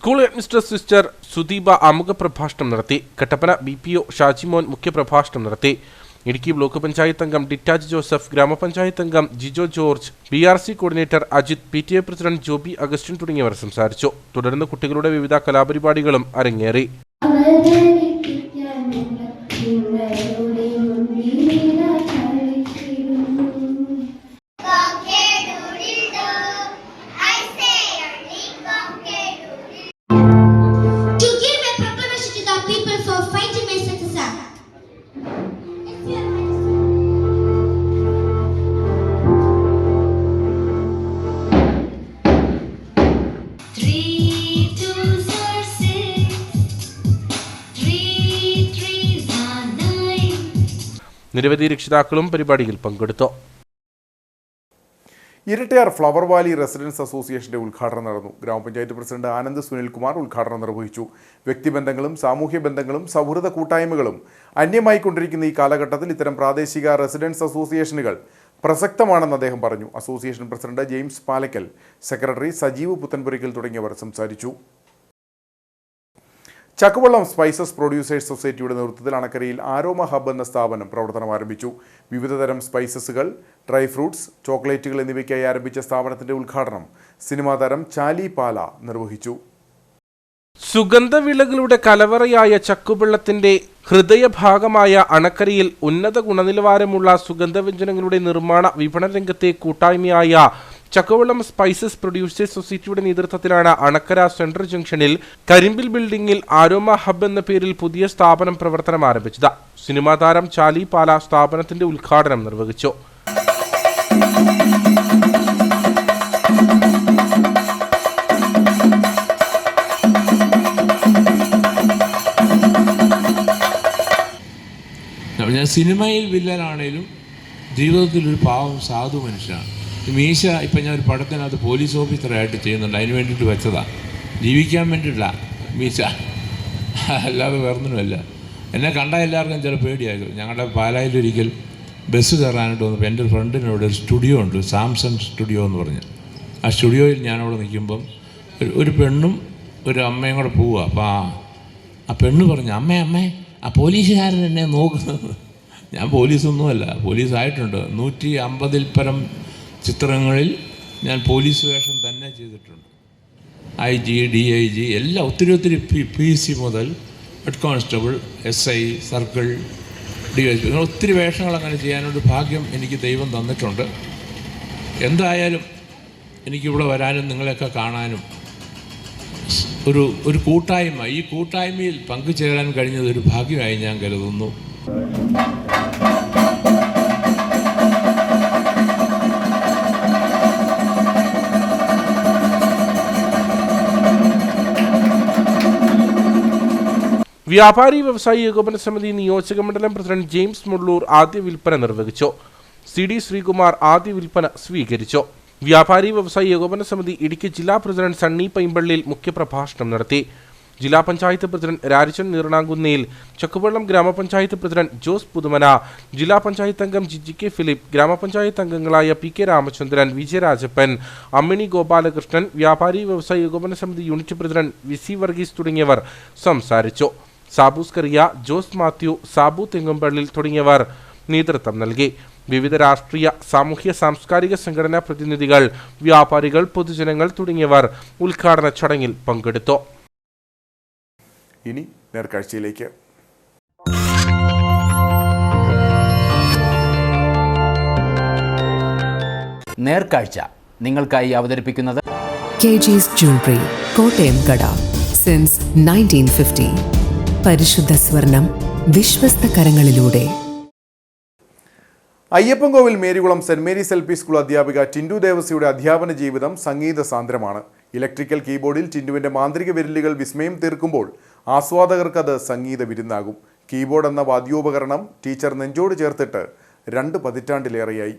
സ്കൂൾ ഹെഡ്മിസ്റ്റർ സിസ്റ്റർ സുദീപ ആമുഖ പ്രഭാഷണം നടത്തി. കട്ടപ്പന BPO ഷാജിമോൻ മുഖ്യപ്രഭാഷണം നടത്തി. ഇടുക്കി ബ്ലോക്ക് പഞ്ചായത്ത് അംഗം ഡിറ്റാജ് ജോസഫ്, ഗ്രാമപഞ്ചായത്ത് അംഗം Jijo George, BRC coordinator Ajith, PTA president Joby Augustine തുടങ്ങിയവർ സംസാരിച്ചു. തുടർന്ന് കുട്ടികളുടെ വിവിധ കലാപരിപാടികളും അരങ്ങേറി. നിരവധി രക്ഷിതാക്കളും പരിപാടിയിൽ പങ്കെടുത്തു. ഇരട്ടയാർ ഫ്ലവർ വാലി റെസിഡൻസ് അസോസിയേഷന്റെ ഉദ്ഘാടനം നടന്നു. ഗ്രാമപഞ്ചായത്ത് പ്രസിഡന്റ് ആനന്ദ് സുനിൽകുമാർ ഉദ്ഘാടനം നിർവഹിച്ചു. വ്യക്തിബന്ധങ്ങളും സാമൂഹ്യ ബന്ധങ്ങളും സൗഹൃദ കൂട്ടായ്മകളും അന്യമായിക്കൊണ്ടിരിക്കുന്ന ഈ കാലഘട്ടത്തിൽ ഇത്തരം പ്രാദേശിക റെസിഡൻസ് അസോസിയേഷനുകൾ പ്രസക്തമാണെന്ന് അദ്ദേഹം പറഞ്ഞു. Association president James Palakkal, secretary Sajeev Puthenpurackal തുടങ്ങിയവർ സംസാരിച്ചു. ചക്കുവള്ളം സ്പൈസസ് പ്രൊഡ്യൂസേഴ്സ് സൊസൈറ്റിയുടെ നേതൃത്വത്തിൽ അണക്കരയിൽ ആരോമ ഹബ് എന്ന സ്ഥാപനം പ്രവർത്തനം ആരംഭിച്ചു. വിവിധതരം സ്പൈസസുകൾ, ഡ്രൈ ഫ്രൂട്ട്സ്, ചോക്ലേറ്റുകൾ എന്നിവയ്ക്കായി ആരംഭിച്ച സ്ഥാപനത്തിന്റെ ഉദ്ഘാടനം സിനിമാ താരം ചാലി പാല നിർവഹിച്ചു. സുഗന്ധവിളകളുടെ കലവറയായ ചക്കുവള്ളത്തിന്റെ ഹൃദയഭാഗമായ അണക്കരയിൽ ഉന്നത ഗുണനിലവാരമുള്ള സുഗന്ധവ്യഞ്ജനങ്ങളുടെ നിർമ്മാണ വിപണന രംഗത്തെ കൂട്ടായ്മയായ ചക്കുവള്ളം സ്പൈസസ് പ്രൊഡ്യൂസേഴ്സ് സൊസൈറ്റിയുടെ നേതൃത്വത്തിലാണ് അണക്കര സെൻട്രൽ ജംഗ്ഷനിൽ കരിമ്പിൽ ബിൽഡിംഗിൽ ആരോമ ഹബ് എന്ന പേരിൽ പുതിയ സ്ഥാപനം പ്രവർത്തനം ആരംഭിച്ചത്. സിനിമാ താരം ചാലി പാല സ്ഥാപനത്തിന്റെ ഉദ്ഘാടനം നിർവഹിച്ചു. ഞാൻ സിനിമയിൽ വില്ലനാണേലും ജീവിതത്തിലൊരു പാവം സാധു മനുഷ്യനാണ്. മീശ ഇപ്പം ഞാൻ ഒരു പടത്തിനകത്ത് പോലീസ് ഓഫീസറായിട്ട് ചെയ്യുന്നുണ്ട്. അതിന് വേണ്ടിയിട്ട് വെച്ചതാണ്, ജീവിക്കാൻ വേണ്ടിയിട്ടില്ല മീശ, അല്ലാതെ വേറൊന്നുമല്ല. എന്നെ കണ്ടാൽ എല്ലാവർക്കും ചില പേടിയായിരുന്നു. ഞങ്ങളുടെ പാലായിലൊരിക്കൽ ബസ് കയറാനായിട്ട് വന്നപ്പോൾ എൻ്റെ ഒരു ഫ്രണ്ടിനോട് ഒരു സ്റ്റുഡിയോ ഉണ്ട്, സാംസൺ സ്റ്റുഡിയോ എന്ന് പറഞ്ഞ്. ആ സ്റ്റുഡിയോയിൽ ഞാനവിടെ നിൽക്കുമ്പം ഒരു പെണ്ണും ഒരു അമ്മയും കൂടെ പോവുക. അപ്പോൾ ആ പെണ്ണ് പറഞ്ഞു, അമ്മേ ആ പോലീസുകാരൻ എന്നെ നോക്കുന്നത്. ഞാൻ പോലീസൊന്നുമല്ല, പോലീസായിട്ടുണ്ട്. 150-ൽ പരം ചിത്രങ്ങളിൽ ഞാൻ പോലീസ് വേഷം തന്നെ ചെയ്തിട്ടുണ്ട്. IG, DIG എല്ലാം ഒത്തിരി PC മുതൽ head constable, SI, circle, DSP അങ്ങനെ ഒത്തിരി വേഷങ്ങൾ അങ്ങനെ ചെയ്യാനൊരു ഭാഗ്യം എനിക്ക് ദൈവം തന്നിട്ടുണ്ട്. എന്തായാലും എനിക്കിവിടെ വരാനും നിങ്ങളെയൊക്കെ കാണാനും ഒരു കൂട്ടായ്മ, ഈ കൂട്ടായ്മയിൽ പങ്കുചേരാൻ കഴിഞ്ഞത് ഒരു ഭാഗ്യമായി ഞാൻ കരുതുന്നു. വ്യാപാരി വ്യവസായി ഏകോപന സമിതി നിയോജക മണ്ഡലം പ്രസിഡന്റ് ജെയിംസ് മുള്ളൂർ ആദ്യ വിൽപ്പന നിർവഹിച്ചു. CD ശ്രീകുമാർ ആദ്യ വിൽപ്പന സ്വീകരിച്ചു. വ്യാപാരി വ്യവസായി ഏകോപന സമിതി ഇടുക്കി ജില്ലാ പ്രസിഡന്റ് സണ്ണി പൈമ്പള്ളിയിൽ മുഖ്യപ്രഭാഷണം നടത്തി. ജില്ലാ പഞ്ചായത്ത് പ്രസിഡന്റ് രാജൻ നീർണാങ്കുന്നേൽ, ചക്കുവള്ളം ഗ്രാമപഞ്ചായത്ത് പ്രസിഡന്റ് ജോസ് പുതുമന, ജില്ലാ പഞ്ചായത്ത് അംഗം GK ഫിലിപ്പ്, ഗ്രാമപഞ്ചായത്ത് അംഗങ്ങളായ PK രാമചന്ദ്രൻ, വിജയരാജപ്പൻ, അമ്മിണി ഗോപാലകൃഷ്ണൻ, വ്യാപാരി വ്യവസായി ഏകോപന സമിതി യൂണിറ്റ് പ്രസിഡന്റ് VC വർഗീസ് തുടങ്ങിയവർ സംസാരിച്ചു. സാബൂസ്കറിയ, ജോസ് മാത്യു, സാബു തെങ്ങുംപള്ളിൽ തുടങ്ങിയവർ നേതൃത്വം നൽകി. വിവിധ രാഷ്ട്രീയ, സാമൂഹ്യ, സാംസ്കാരിക സംഘടനാ പ്രതിനിധികൾ, വ്യാപാരികൾ, പൊതുജനങ്ങൾ തുടങ്ങിയവർ ഉദ്ഘാടന ചടങ്ങിൽ പങ്കെടുത്തു. ഇനി നേർക്കാഴ്ചയിലേക്ക്. നേർക്കാഴ്ച നിങ്ങൾക്കായി അവതരിപ്പിക്കുന്നത് KG's Jewelry, കോട്ടയം കട. സിൻസ് 1950. പരിശുദ്ധ സ്വർണം വിശ്വസ്ത കരങ്ങളിലൂടെ. Ayyappancoil Marykulam Saint Mary's LP school അധ്യാപിക ടിൻഡു ദേവസിയുടെ അധ്യാപന ജീവിതം സംഗീത സാന്ദ്രമാണ്. ഇലക്ട്രിക്കൽ കീബോർഡിൽ ടിൻഡുവിന്റെ മാന്ത്രിക വിരലുകൾ വിസ്മയം തീർക്കുമ്പോൾ ആസ്വാദകർക്കത് സംഗീത വിരുന്നാകും. കീബോർഡ് എന്ന വാദ്യോപകരണം ടീച്ചർ നെഞ്ചോട് ചേർത്തിട്ട് 2 പതിറ്റാണ്ടിലേറെയായി.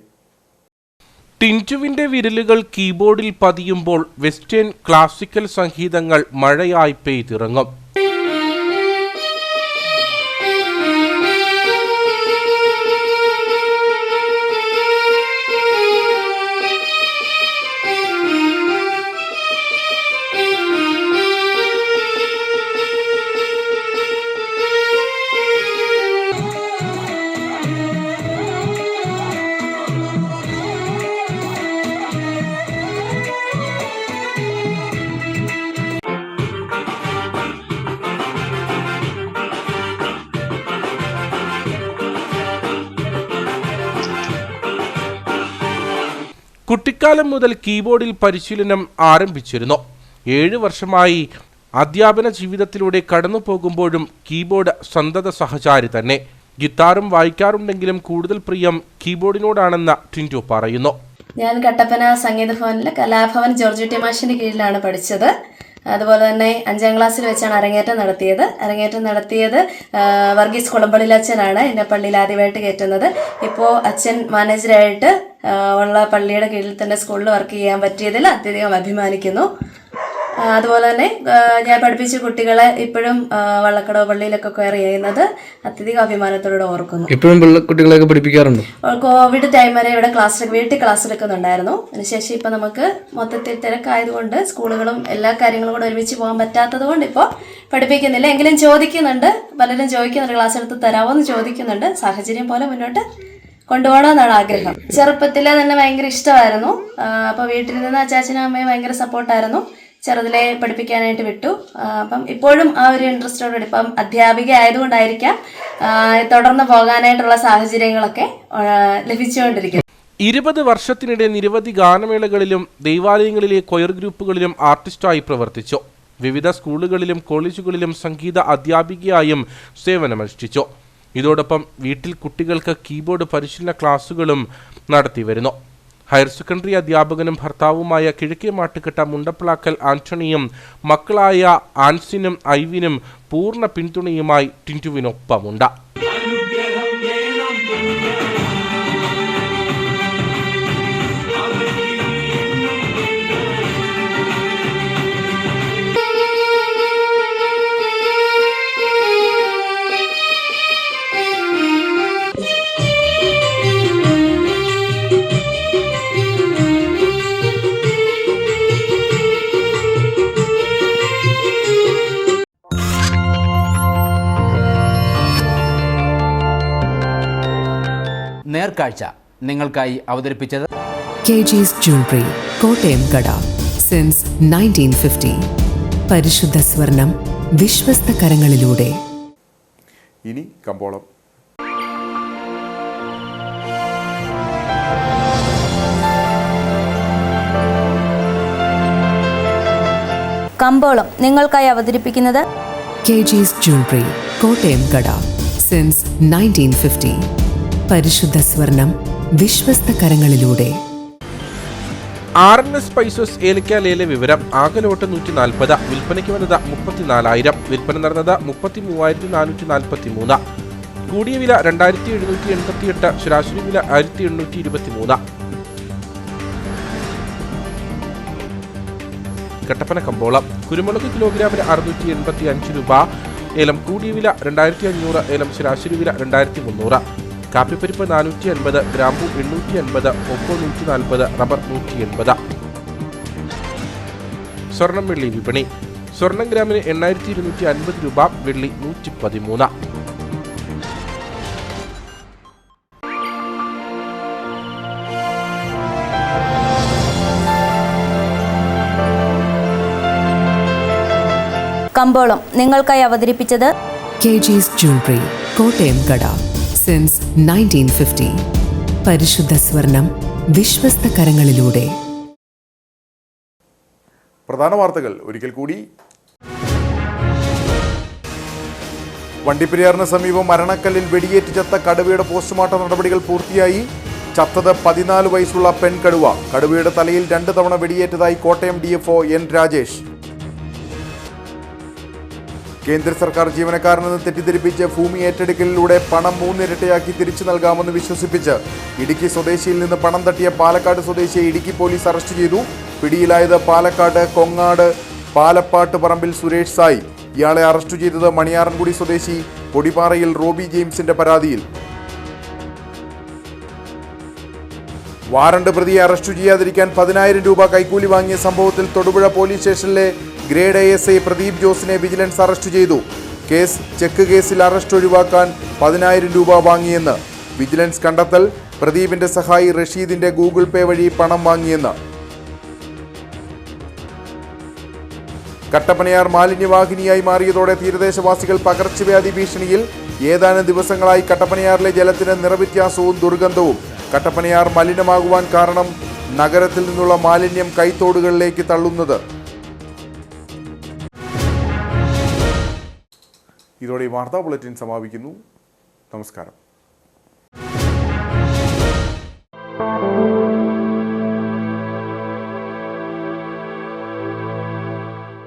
ടിൻറ്റുവിന്റെ വിരലുകൾ കീബോർഡിൽ പതിയുമ്പോൾ വെസ്റ്റേൺ ക്ലാസിക്കൽ സംഗീതങ്ങൾ മഴയായി പെയ്തിറങ്ങും. കുട്ടിക്കാലം മുതൽ കീബോർഡിൽ പരിശീലനം ആരംഭിച്ചിരുന്നു. 7 വർഷമായി അധ്യാപന ജീവിതത്തിലൂടെ കടന്നു പോകുമ്പോഴും കീബോർഡ് സന്തത സഹചാരി തന്നെ. ഗിത്താറും വായിക്കാറുണ്ടെങ്കിലും കൂടുതൽ പ്രിയം കീബോർഡിനോടാണെന്ന് ടിൻറ്റു പറയുന്നു. ഞാൻ കട്ടപ്പന സംഗീത ഭവനിലെ കലാഭവൻ ജോർജ് ടി മാഷിൻ്റെ കീഴിലാണ് പഠിച്ചത്. അതുപോലെ തന്നെ 5ാം ക്ലാസ്സിൽ വെച്ചാണ് അരങ്ങേറ്റം നടത്തിയത്. വർഗീസ് കുളമ്പള്ളിലച്ഛനാണ് എന്നെ പള്ളിയിൽ ആദ്യമായിട്ട് കയറ്റുന്നത്. ഇപ്പോൾ അച്ഛൻ മാനേജറായിട്ട് ഉള്ള പള്ളിയുടെ കീഴിൽ തന്നെ സ്കൂളിൽ വർക്ക് ചെയ്യാൻ പറ്റിയതിൽ അത്യധികം അഭിമാനിക്കുന്നു. അതുപോലെ തന്നെ ഞാൻ പഠിപ്പിച്ച കുട്ടികളെ ഇപ്പോഴും വള്ളക്കടവ് പള്ളിയിലൊക്കെ കെയർ ചെയ്യുന്നത് അത്യധികം അഭിമാനത്തോടെ ഓർക്കുന്നു. ഇപ്പോഴും കുട്ടികളെയൊക്കെ പഠിപ്പിക്കാറുണ്ട്. കോവിഡ് ടൈം വരെ ഇവിടെ വീട്ടിൽ ക്ലാസ് എടുക്കുന്നുണ്ടായിരുന്നു. അതിനുശേഷം ഇപ്പം നമുക്ക് മൊത്തത്തിൽ തിരക്കായതുകൊണ്ട് സ്കൂളുകളും എല്ലാ കാര്യങ്ങളും കൂടെ ഒരുമിച്ച് പോകാൻ പറ്റാത്തത് കൊണ്ട് ഇപ്പോൾ പഠിപ്പിക്കുന്നില്ല. എങ്കിലും ചോദിക്കുന്നുണ്ട്, പലരും ചോദിക്കുന്നുണ്ട്, ക്ലാസ് എടുത്ത് തരാമോ എന്ന് ചോദിക്കുന്നുണ്ട്. സാഹചര്യം പോലെ മുന്നോട്ട് കൊണ്ടുപോകണമെന്നാണ് ആഗ്രഹം. ചെറുപ്പത്തിലെ തന്നെ ഭയങ്കര ഇഷ്ടമായിരുന്നു. അപ്പോൾ വീട്ടിൽ നിന്ന് അച്ചാച്ചനും അമ്മയും ഭയങ്കര സപ്പോർട്ടായിരുന്നു. ചെറുതിലെ പഠിപ്പിക്കാനായിട്ട് വിട്ടു. അപ്പം ഇപ്പോഴും ആ ഒരു ഇൻട്രസ്റ്റോടെ ഇപ്പം അധ്യാപിക ആയതുകൊണ്ടായിരിക്കാം തുടർന്ന് പോകാനായിട്ടുള്ള സാഹചര്യങ്ങളൊക്കെ ലഭിച്ചുകൊണ്ടിരിക്കുന്നു. 20 വർഷത്തിനിടെ നിരവധി ഗാനമേളകളിലും ദൈവാലയങ്ങളിലെ കൊയർ ഗ്രൂപ്പുകളിലും ആർട്ടിസ്റ്റായി പ്രവർത്തിച്ചു. വിവിധ സ്കൂളുകളിലും കോളേജുകളിലും സംഗീത അധ്യാപികയായും സേവനമനുഷ്ഠിച്ചു. ഇതോടൊപ്പം വീട്ടിൽ കുട്ടികൾക്ക് കീബോർഡ് പരിശീലന ക്ലാസുകളും നടത്തിവരുന്നു. ഹയർ സെക്കൻഡറി അധ്യാപകനും ഭർത്താവുമായ കിഴക്കേ മാട്ടുകെട്ട മുണ്ടപ്ലാക്കൽ ആന്റണിയും മക്കളായ ആൻസിനും ഐവിനും പൂർണ്ണ പിന്തുണയുമായി ടിൻറ്റുവിനൊപ്പമുണ്ട്. നേർക്കാഴ്ച നിങ്ങൾക്കായി അവതരിപ്പിച്ചത് KG's Jewelry, കോട്ടയം കട. സിൻസ് 1950. പരിശുദ്ധ സ്വർണം വിശ്വസ്ത കരങ്ങളിലൂടെ. ഇനി കമ്പോളം. കമ്പോളം നിങ്ങൾക്കായി അവതരിപ്പിക്കുന്നത് KG's Jewelry, കോട്ടയം കട. സിൻസ് 1950. പരിശുദ്ധ സ്വർണം വിശ്വസ്ത കരങ്ങളിലൂടെ. RNS സ്പൈസസ് ഏലക്കാലേല വിവരം. ആകെ ലോട്ട് 140, വിൽപ്പനയ്ക്ക് വന്നത് 34,000, വിൽപ്പന നടന്നത് 33,443. കൂടിയ വില 2,788, ശരാശരി വില 1,823. കട്ടപ്പന കമ്പോളം. കുരുമുളക് കിലോഗ്രാമിന് 685 രൂപ. ഏലം കൂടിയ വില 2,500, ഏലം ശരാശരി വില 2,300. കാപ്പിപ്പരിപ്പ് 450, ഗ്രാമ്പു 850, കൊക്കോ 140, റബ്ബർ 180. സ്വർണം വെള്ളി വിപണി. സ്വർണം ഗ്രാമിന് 8,250 രൂപ, വെള്ളി 113. കമ്പോളം നിങ്ങൾക്കായി അവതരിപ്പിച്ചത് KG's Jewelry, കോട്ടയം കട. സിൻസ് 1950. പരിശുദ്ധ സ്വർണം വിശ്വസ്ത കരങ്ങളിലൂടെ. പ്രധാന വാർത്തകൾ ഒരിക്കൽ കൂടി. വണ്ടിപ്പെരിയാറിന് സമീപം മരണക്കല്ലിൽ വെടിയേറ്റ് ചത്ത കടുവയുടെ പോസ്റ്റ്മോർട്ടം നടപടികൾ പൂർത്തിയായി. ചത്തത് 14 വയസ്സുള്ള പെൺകടുവ. കടുവയുടെ തലയിൽ 2 തവണ വെടിയേറ്റതായി കോട്ടയം DFO N രാജേഷ്. കേന്ദ്ര സർക്കാർ ജീവനക്കാരിൽ നിന്ന് തെറ്റിദ്ധരിപ്പിച്ച് ഭൂമി ഏറ്റെടുക്കലിലൂടെ പണം 3 ഇരട്ടിയാക്കി തിരിച്ചു നൽകാമെന്ന് വിശ്വസിപ്പിച്ച് ഇടുക്കി സ്വദേശിയിൽ നിന്ന് പണം തട്ടിയ പാലക്കാട് സ്വദേശിയെ ഇടുക്കി പോലീസ് അറസ്റ്റ് ചെയ്തു. പിടിയിലായത് പാലക്കാട് കൊങ്ങാട് പാലപ്പാട്ട് പറമ്പിൽ സുരേഷ് സായി. ഇയാളെ അറസ്റ്റ് ചെയ്തത് മണിയാറൻകുടി സ്വദേശി പൊടിപ്പാറയിൽ റോബി ജെയിംസിന്റെ പരാതിയിൽ. വാറണ്ട് പ്രതിയെ അറസ്റ്റ് ചെയ്യാതിരിക്കാൻ 10,000 രൂപ കൈക്കൂലി വാങ്ങിയ സംഭവത്തിൽ തൊടുപുഴ പോലീസ് സ്റ്റേഷനിലെ ഗ്രേഡ് ASI പ്രദീപ് ജോസിനെ വിജിലൻസ് അറസ്റ്റ് ചെയ്തു. ചെക്ക് കേസിൽ അറസ്റ്റ് ഒഴിവാക്കാൻ 10,000 രൂപ വാങ്ങിയെന്ന് വിജിലൻസ് കണ്ടെത്തൽ. പ്രദീപിന്റെ സഹായി റഷീദിന്റെ ഗൂഗിൾ പേ വഴി പണം വാങ്ങിയെന്ന്. കട്ടപ്പനയാർ മാലിന്യവാഹിനിയായി മാറിയതോടെ തീരദേശവാസികൾ പകർച്ചവ്യാധി ഭീഷണിയിൽ. ഏതാനും ദിവസങ്ങളായി കട്ടപ്പനയാറിലെ ജലത്തിന് നിറവ്യത്യാസവും ദുർഗന്ധവും. കട്ടപ്പനയാർ മലിനമാകുവാൻ കാരണം നഗരത്തിൽ നിന്നുള്ള മാലിന്യം കൈത്തോടുകളിലേക്ക് തള്ളുന്നത്. ഇതോടെ ഈ വാർത്താ ബുള്ളറ്റിൻ സമാപിക്കുന്നു. നമസ്കാരം.